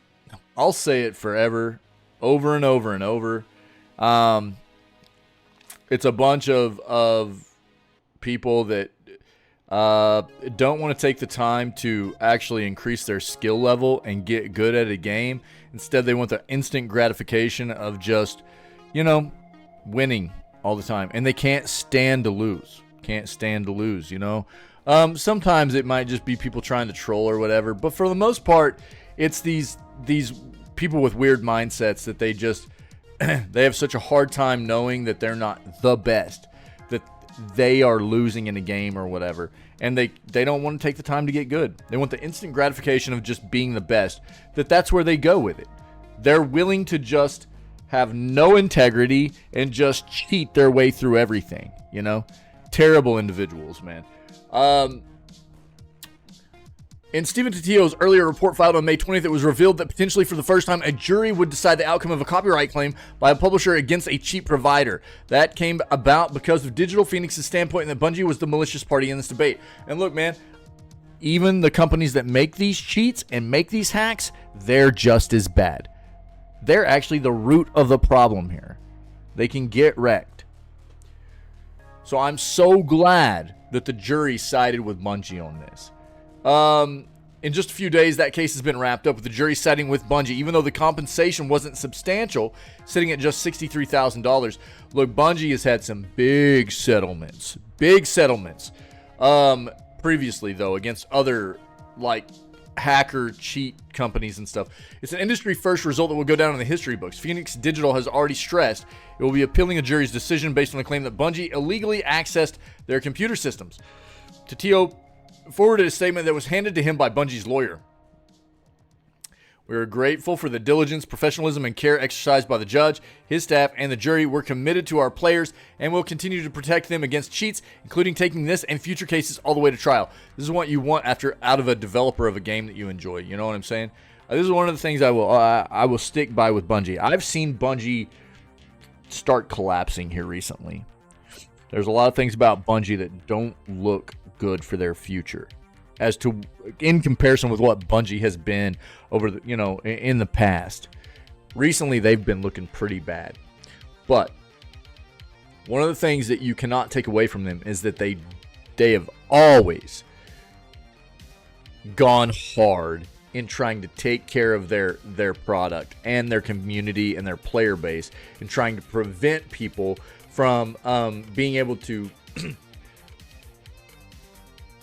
I'll say it forever, over and over and over. It's a bunch of people that don't want to take the time to actually increase their skill level and get good at a game. Instead, they want the instant gratification of just, you know, winning all the time. And they can't stand to lose. You know. Sometimes it might just be people trying to troll or whatever, but for the most part, it's these people with weird mindsets that they just they have such a hard time knowing that they're not the best, that they are losing in a game or whatever, and they don't want to take the time to get good. They want the instant gratification of just being the best. That's where they go with it. They're willing to just have no integrity and just cheat their way through everything, you know. Terrible individuals, man. In Steven Totillo's earlier report filed on May 20th, it was revealed that potentially for the first time, a jury would decide the outcome of a copyright claim by a publisher against a cheat provider. That came about because of Digital Phoenix's standpoint that Bungie was the malicious party in this debate. And look, man, even the companies that make these cheats and make these hacks, they're just as bad. They're actually the root of the problem here. They can get wrecked. So I'm so glad that the jury sided with Bungie on this. In just a few days, that case has been wrapped up with the jury siding with Bungie, even though the compensation wasn't substantial, sitting at just $63,000. Look, Bungie has had some big settlements. Previously, though, against other, like, hacker cheat companies and stuff. It's an industry first result that will go down in the history books. Phoenix Digital has already stressed it will be appealing a jury's decision based on the claim that Bungie illegally accessed their computer systems. Tito forwarded a statement that was handed to him by Bungie's lawyer. We are grateful for the diligence, professionalism, and care exercised by the judge, his staff, and the jury. We're committed to our players and will continue to protect them against cheats, including taking this and future cases all the way to trial. This is what you want out of a developer of a game that you enjoy. You know what I'm saying? This is one of the things I will stick by with Bungie. I've seen Bungie start collapsing here recently. There's a lot of things about Bungie that don't look good for their future, as to in comparison with what Bungie has been over the, in the past. Recently, they've been looking pretty bad. But one of the things that you cannot take away from them is that they have always gone hard in trying to take care of their product and their community and their player base, and trying to prevent people from being able to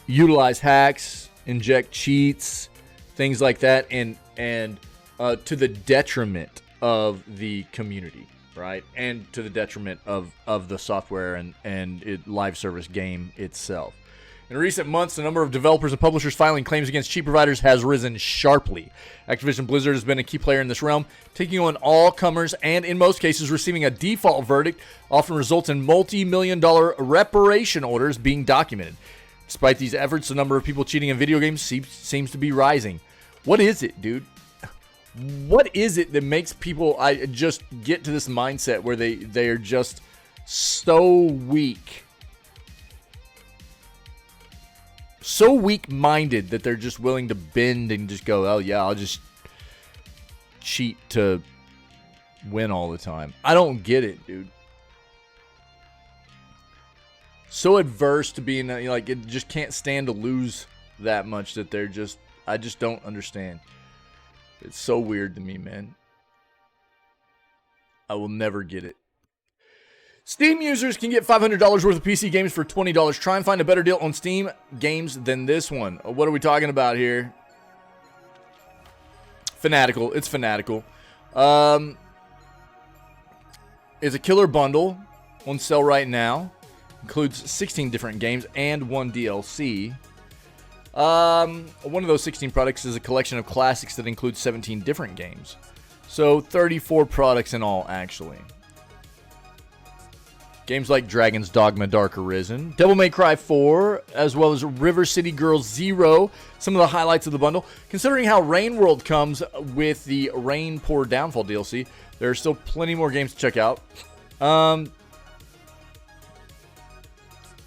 utilize hacks, inject cheats, things like that, and to the detriment of the community, right? And to the detriment of the software and live service game itself. In recent months, the number of developers and publishers filing claims against cheat providers has risen sharply. Activision Blizzard has been a key player in this realm, taking on all comers and, in most cases, receiving a default verdict often results in multi-million-dollar reparation orders being documented. Despite these efforts, the number of people cheating in video games seems to be rising. What is it, dude? What is it that makes people just get to this mindset where they are just so weak? So weak-minded that they're just willing to bend and just go, oh yeah, I'll just cheat to win all the time. I don't get it, dude. So adverse to being it just can't stand to lose that much that I just don't understand. It's so weird to me, man. I will never get it. Steam users can get $500 worth of PC games for $20. Try and find a better deal on Steam games than this one. What are we talking about here? Fanatical. It's Fanatical. It's a killer bundle on sale right now. Includes 16 different games and 1 DLC. One of those 16 products is a collection of classics that includes 17 different games. So 34 products in all, actually. Games like Dragon's Dogma Dark Arisen, Devil May Cry 4, as well as River City Girls 0, some of the highlights of the bundle. Considering how Rain World comes with the Rain Pour Downfall DLC, there are still plenty more games to check out.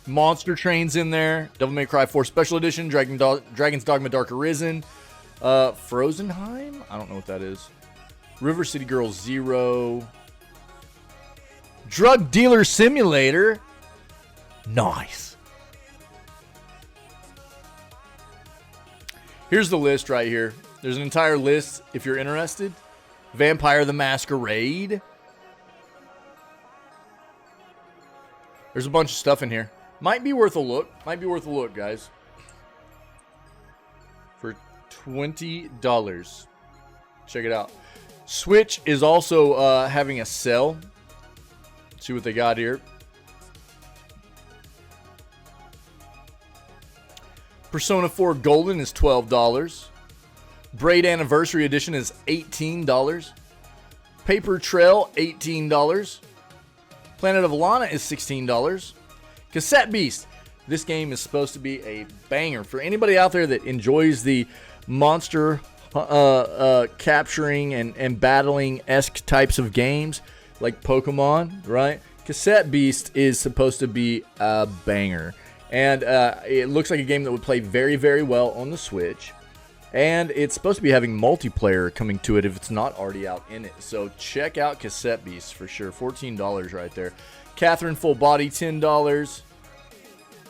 Monster Train's in there, Devil May Cry 4 Special Edition, Dragon's Dogma Dark Arisen, Frozenheim? I don't know what that is. River City Girls 0... Drug Dealer Simulator. Nice. Here's the list right here. There's an entire list if you're interested. Vampire the Masquerade. There's a bunch of stuff in here. Might be worth a look. Might be worth a look, guys. For $20. Check it out. Switch is also having a sale. See what they got here. Persona 4 Golden is $12. Braid Anniversary Edition is $18. Paper Trail, $18. Planet of Lana is $16. Cassette Beast. This game is supposed to be a banger. For anybody out there that enjoys the monster capturing and battling-esque types of games, like Pokemon, right? Cassette Beast is supposed to be a banger. And it looks like a game that would play very, very well on the Switch. And it's supposed to be having multiplayer coming to it if it's not already out in it. So check out Cassette Beast for sure. $14 right there. Catherine Full Body, $10.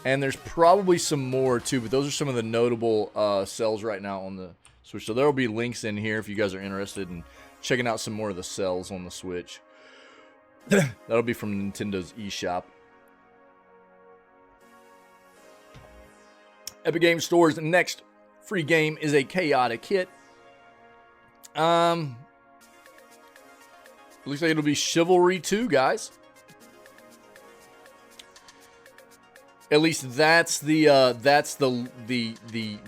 And there's probably some more too, but those are some of the notable sales right now on the Switch. So there will be links in here if you guys are interested in checking out some more of the sales on the Switch. That'll be from Nintendo's eShop. Epic Games Store's next free game is a chaotic hit. Looks like it'll be Chivalry 2, guys. At least that's the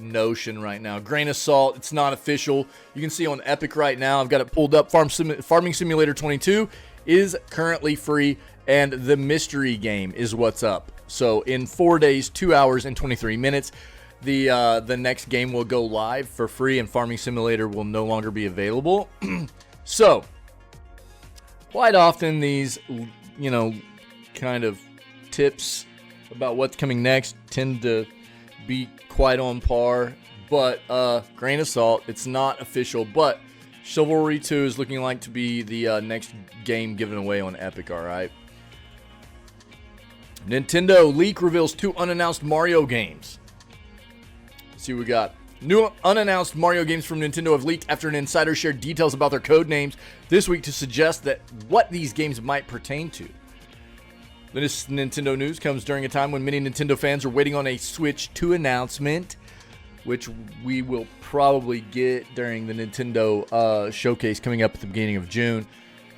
notion right now. Grain of salt. It's not official. You can see on Epic right now. I've got it pulled up. Farming Simulator 22 is currently free, and the mystery game is what's up. So in 4 days, 2 hours, and 23 minutes, the next game will go live for free, and Farming Simulator will no longer be available. So quite often these, you know, kind of tips about what's coming next tend to be quite on par, but grain of salt. It's not official, but Chivalry 2 is looking like to be the next game given away on Epic. All right. Nintendo leak reveals 2 unannounced Mario games. Let's see what we got. New unannounced Mario games from Nintendo have leaked after an insider shared details about their code names this week to suggest that what these games might pertain to. This Nintendo news comes during a time when many Nintendo fans are waiting on a Switch 2 announcement, which we will probably get during the Nintendo showcase coming up at the beginning of June.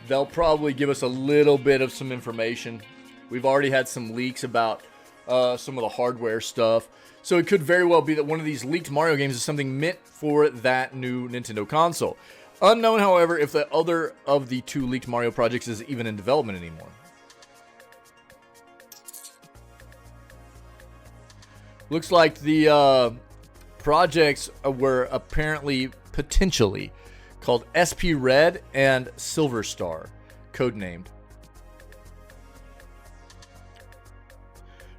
They'll probably give us a little bit of some information. We've already had some leaks about some of the hardware stuff. So it could very well be that one of these leaked Mario games is something meant for that new Nintendo console. Unknown, however, if the other of the 2 leaked Mario projects is even in development anymore. Looks like the projects were apparently potentially called SP Red and Silver Star, codenamed.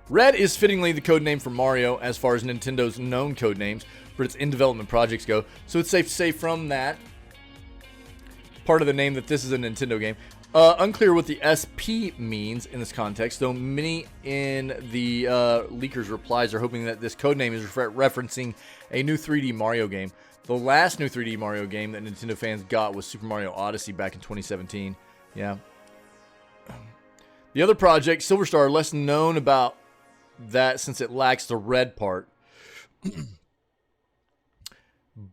Red is fittingly the codename for Mario as far as Nintendo's known codenames for its in-development projects go, so it's safe to say from that part of the name that this is a Nintendo game. Unclear what the SP means in this context, though many in the leakers' replies are hoping that this codename is referencing a new 3D Mario game. The last new 3D Mario game that Nintendo fans got was Super Mario Odyssey back in 2017. Yeah. The other project, Silver Star, less known about that since it lacks the red part.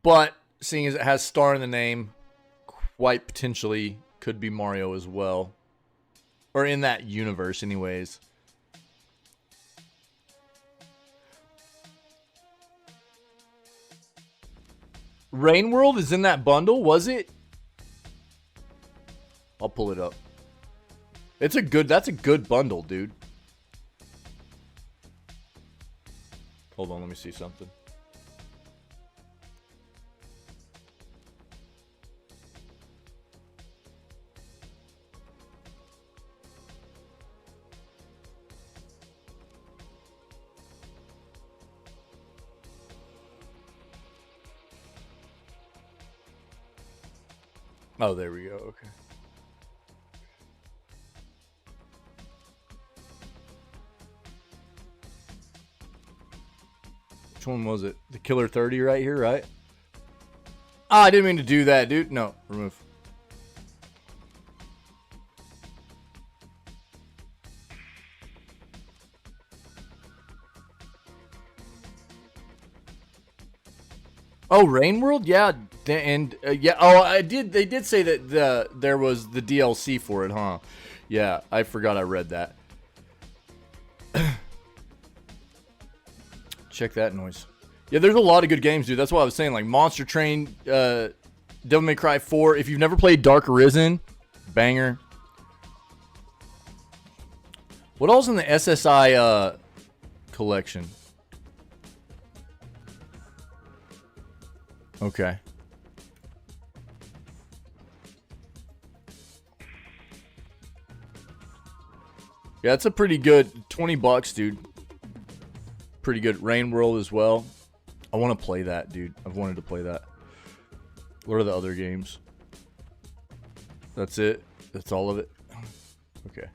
But seeing as it has star in the name, quite potentially could be Mario as well. Or in that universe anyways. Rain World is in that bundle, was it? I'll pull it up. That's a good bundle, dude. Hold on, let me see something. Oh, there we go. Okay. Which one was it? The Killer 30 right here, right? Ah, I didn't mean to do that, dude. No, remove. Oh, Rain World? Yeah, and yeah. Oh, I did. They did say that there was the DLC for it, huh? Yeah, I forgot I read that. Check that noise. Yeah, there's a lot of good games, dude. That's what I was saying. Like Monster Train, Devil May Cry 4. If you've never played Dark Arisen, banger. What else in the SSI collection? Okay. Yeah, it's a pretty good $20, dude. Pretty good. Rain World as well. I want to play that, dude. I've wanted to play that. What are the other games? That's it. That's all of it. Okay.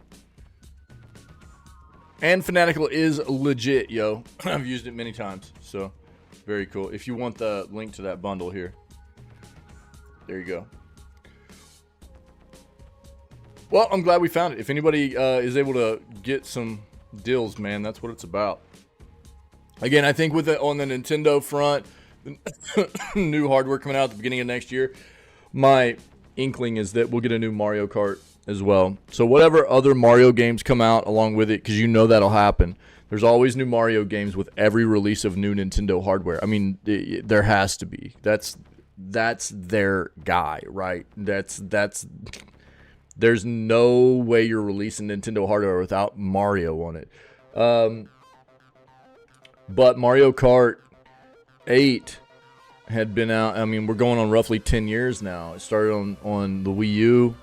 And Fanatical is legit, yo. I've used it many times, so very cool. If you want the link to that bundle here, there you go. Well, I'm glad we found it. If anybody is able to get some deals, man, that's what it's about. Again, I think with it on the Nintendo front, new hardware coming out at the beginning of next year, my inkling is that we'll get a new Mario Kart as well. So whatever other Mario games come out along with it, because you know that'll happen. There's always new Mario games with every release of new Nintendo hardware. I mean, there has to be. That's their guy, right? There's no way you're releasing Nintendo hardware without Mario on it. But Mario Kart 8 had been out. I mean, we're going on roughly 10 years now. It started on the Wii U,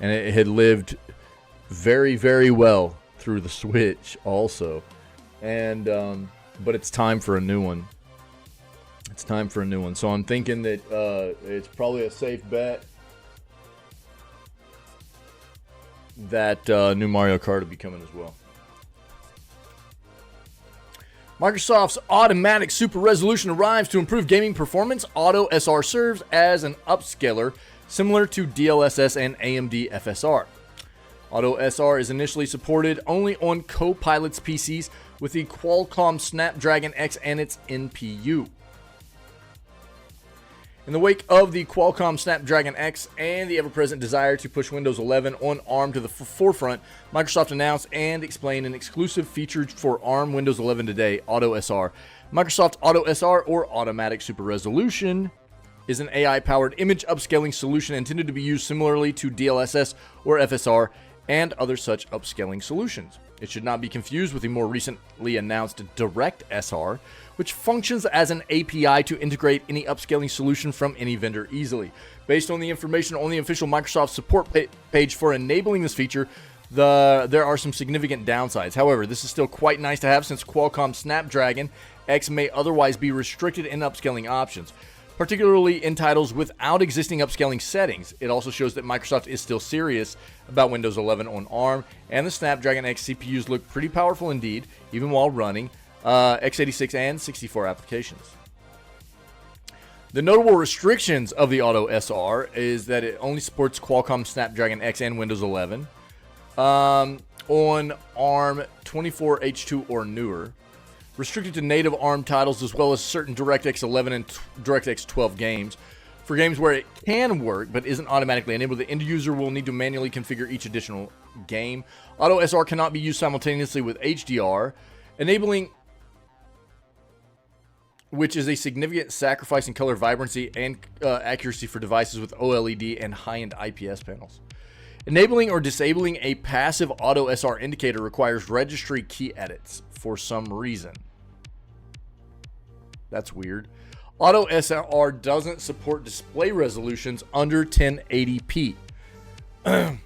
and it had lived very, very well through the Switch also. And but it's time for a new one. It's time for a new one. So I'm thinking that it's probably a safe bet that new Mario Kart will be coming as well. Microsoft's automatic super resolution arrives to improve gaming performance. Auto SR serves as an upscaler similar to DLSS and AMD FSR. Auto SR is initially supported only on Copilot's PCs with the Qualcomm Snapdragon X and its NPU. In the wake of the Qualcomm Snapdragon X and the ever-present desire to push Windows 11 on ARM to the forefront, Microsoft announced and explained an exclusive feature for ARM Windows 11 today, Auto SR. Microsoft Auto SR, or Automatic Super Resolution, is an AI-powered image upscaling solution intended to be used similarly to DLSS or FSR and other such upscaling solutions. It should not be confused with the more recently announced Direct SR, which functions as an API to integrate any upscaling solution from any vendor easily. Based on the information on the official Microsoft support page for enabling this feature, there are some significant downsides. However, this is still quite nice to have since Qualcomm Snapdragon X may otherwise be restricted in upscaling options, particularly in titles without existing upscaling settings. It also shows that Microsoft is still serious about Windows 11 on ARM, and the Snapdragon X CPUs look pretty powerful indeed, even while running x86 and 64 applications. The notable restrictions of the Auto SR is that it only supports Qualcomm Snapdragon X and Windows 11 on ARM 24H2 or newer, restricted to native ARM titles as well as certain DirectX 11 and DirectX 12 games. For games where it can work but isn't automatically enabled, the end user will need to manually configure each additional game. Auto SR cannot be used simultaneously with HDR, enabling which is a significant sacrifice in color vibrancy and accuracy for devices with OLED and high-end IPS panels. Enabling or disabling a passive Auto SR indicator requires registry key edits for some reason. That's weird. Auto SR doesn't support display resolutions under 1080p. Yeah.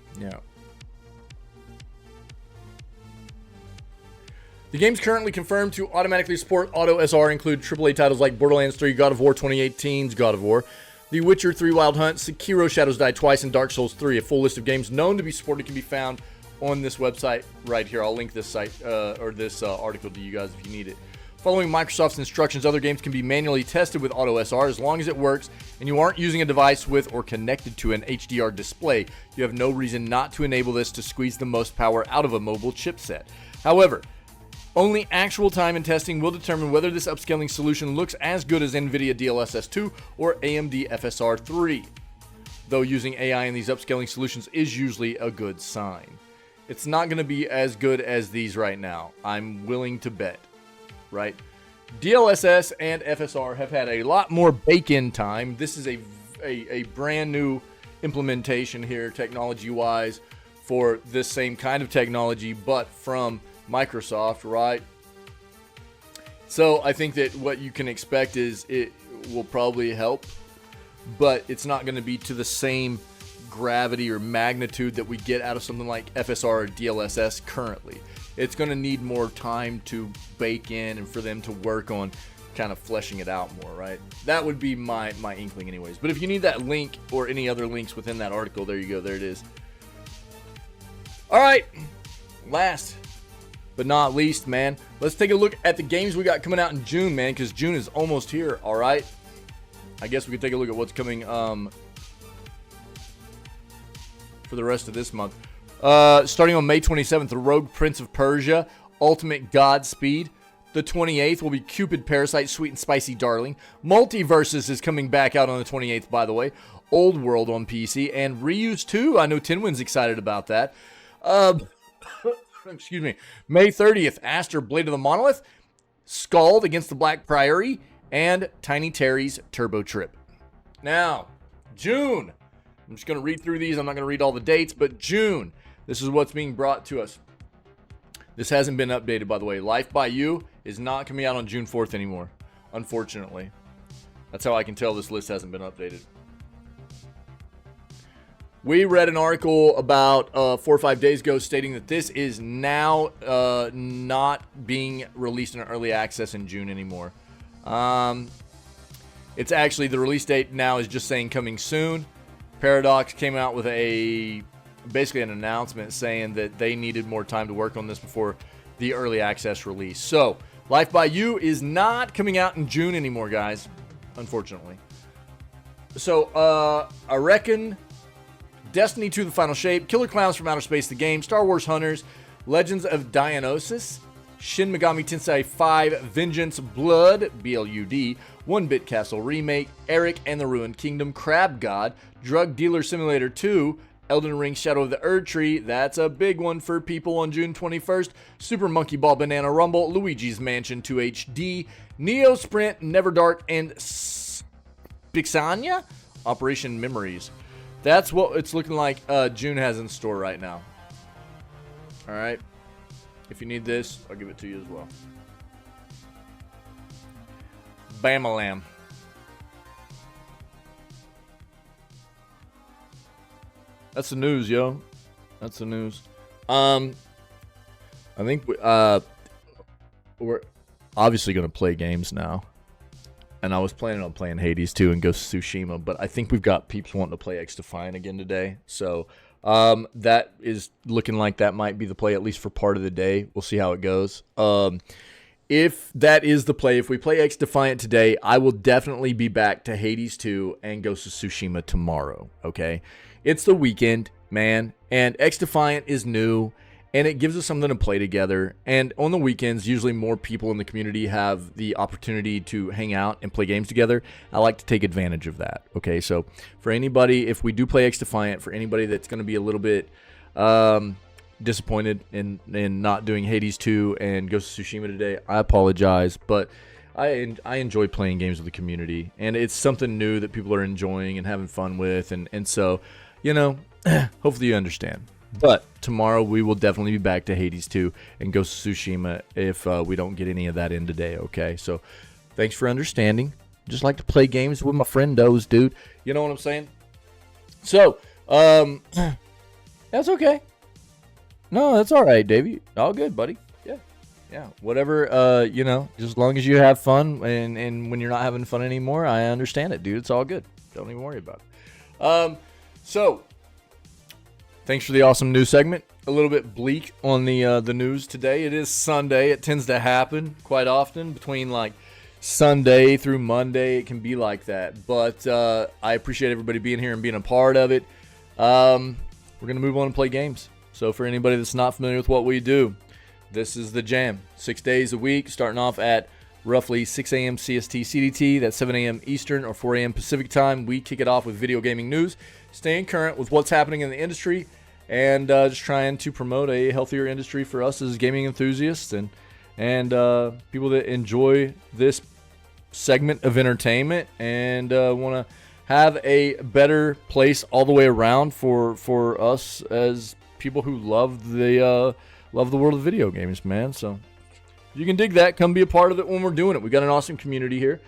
The games currently confirmed to automatically support Auto SR include AAA titles like Borderlands 3, God of War 2018's God of War, The Witcher 3 Wild Hunt, Sekiro Shadows Die Twice, and Dark Souls 3. A full list of games known to be supported can be found on this website right here. I'll link this site or this article to you guys if you need it. Following Microsoft's instructions, other games can be manually tested with Auto SR as long as it works and you aren't using a device with or connected to an HDR display. You have no reason not to enable this to squeeze the most power out of a mobile chipset. However, only actual time and testing will determine whether this upscaling solution looks as good as NVIDIA DLSS 2 or AMD FSR 3. Though using AI in these upscaling solutions is usually a good sign. It's not going to be as good as these right now, I'm willing to bet, right? DLSS and FSR have had a lot more bake-in time. This is a brand new implementation here, technology-wise, for this same kind of technology, but from Microsoft, right? So I think that what you can expect is it will probably help, but it's not going to be to the same gravity or magnitude that we get out of something like FSR or DLSS currently. It's going to need more time to bake in and for them to work on kind of fleshing it out more, right? That would be my inkling anyways. But if you need that link or any other links within that article, there you go. There it is. All right. Last but not least, man, let's take a look at the games we got coming out in June, man, because June is almost here, all right? I guess we could take a look at what's coming for the rest of this month. Starting on May 27th, The Rogue Prince of Persia, Ultimate Godspeed. the 28th will be Cupid Parasite Sweet and Spicy Darling. Multiverses is coming back out on the 28th, by the way. Old World on PC. And Reuse 2, I know Tinwin's excited about that. Excuse me. May 30th, Aster Blade of the Monolith, Scald Against the Black Priory, and Tiny Terry's Turbo Trip. Now, June. I'm just going to read through these. I'm not going to read all the dates, but June. This is what's being brought to us. This hasn't been updated, by the way. Life by You is not coming out on June 4th anymore, unfortunately. That's how I can tell this list hasn't been updated. We read an article about 4 or 5 days ago stating that this is now not being released in early access in June anymore. It's actually, the release date now is just saying coming soon. Paradox came out with basically an announcement saying that they needed more time to work on this before the early access release. So, Life by You is not coming out in June anymore, guys, unfortunately. So, I reckon Destiny 2 The Final Shape, Killer Clowns from Outer Space the game, Star Wars Hunters, Legends of Dionysus, Shin Megami Tensei 5 Vengeance Blood, BLUD, 1-Bit Castle Remake, Eric and the Ruined Kingdom, Crab God, Drug Dealer Simulator 2, Elden Ring Shadow of the Erd Tree, that's a big one for people on June 21st, Super Monkey Ball Banana Rumble, Luigi's Mansion 2 HD, Neo Sprint, Never Dark, and Spixania, Operation Memories. That's what it's looking like June has in store right now. Alright. If you need this, I'll give it to you as well. Bam-a-lam. That's the news, yo. That's the news. I think we're obviously going to play games now. And I was planning on playing Hades 2 and Ghost of Tsushima, but I think we've got peeps wanting to play X-Defiant again today. So that is looking like that might be the play, at least for part of the day. We'll see how it goes. If that is the play, if we play X-Defiant today, I will definitely be back to Hades 2 and Ghost of Tsushima tomorrow, okay? It's the weekend, man, and X-Defiant is new, and it gives us something to play together. And on the weekends, usually more people in the community have the opportunity to hang out and play games together. I like to take advantage of that, okay? So for anybody, if we do play X-Defiant, for anybody that's going to be a little bit disappointed in not doing Hades 2 and Ghost of Tsushima today, I apologize, but I enjoy playing games with the community, and it's something new that people are enjoying and having fun with, and so, you know, hopefully you understand. But tomorrow we will definitely be back to Hades 2 and Ghost of Tsushima if we don't get any of that in today, okay? So thanks for understanding. Just like to play games with my friendos, dude. You know what I'm saying? So, that's okay. No, that's all right, Davey. All good, buddy. Yeah. Whatever, you know, just as long as you have fun, and when you're not having fun anymore, I understand it, dude. It's all good. Don't even worry about it. So, thanks for the awesome news segment. A little bit bleak on the news today. It is Sunday. It tends to happen quite often between like Sunday through Monday. It can be like that. But I appreciate everybody being here and being a part of it. We're going to move on and play games. So for anybody that's not familiar with what we do, this is the jam. 6 days a week, starting off at roughly 6 a.m. CST CDT. That's 7 a.m. Eastern or 4 a.m. Pacific time. We kick it off with video gaming news, staying current with what's happening in the industry, and just trying to promote a healthier industry for us as gaming enthusiasts and people that enjoy this segment of entertainment and want to have a better place all the way around for us as people who love the world of video games, man. So if you can dig that, come be a part of it when we're doing it. We got an awesome community here.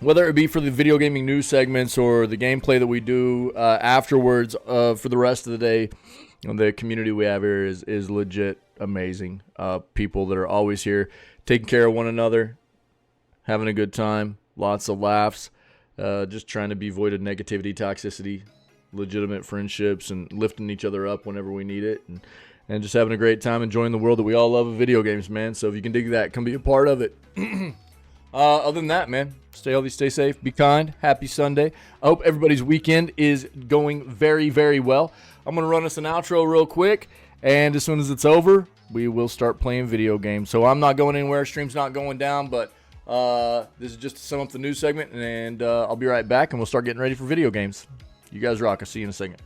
Whether it be for the video gaming news segments or the gameplay that we do afterwards for the rest of the day, the community we have here is legit amazing. People that are always here taking care of one another, having a good time, lots of laughs, just trying to be void of negativity, toxicity, legitimate friendships, and lifting each other up whenever we need it, and just having a great time enjoying the world that we all love of video games, man. So if you can dig that, come be a part of it. Other than that, man, stay healthy, stay safe, be kind. Happy Sunday. I hope everybody's weekend is going very, very well. I'm going to run us an outro real quick, and as soon as it's over, we will start playing video games. So I'm not going anywhere. Stream's not going down, but this is just to sum up the news segment, and I'll be right back, and we'll start getting ready for video games. You guys rock. I'll see you in a second.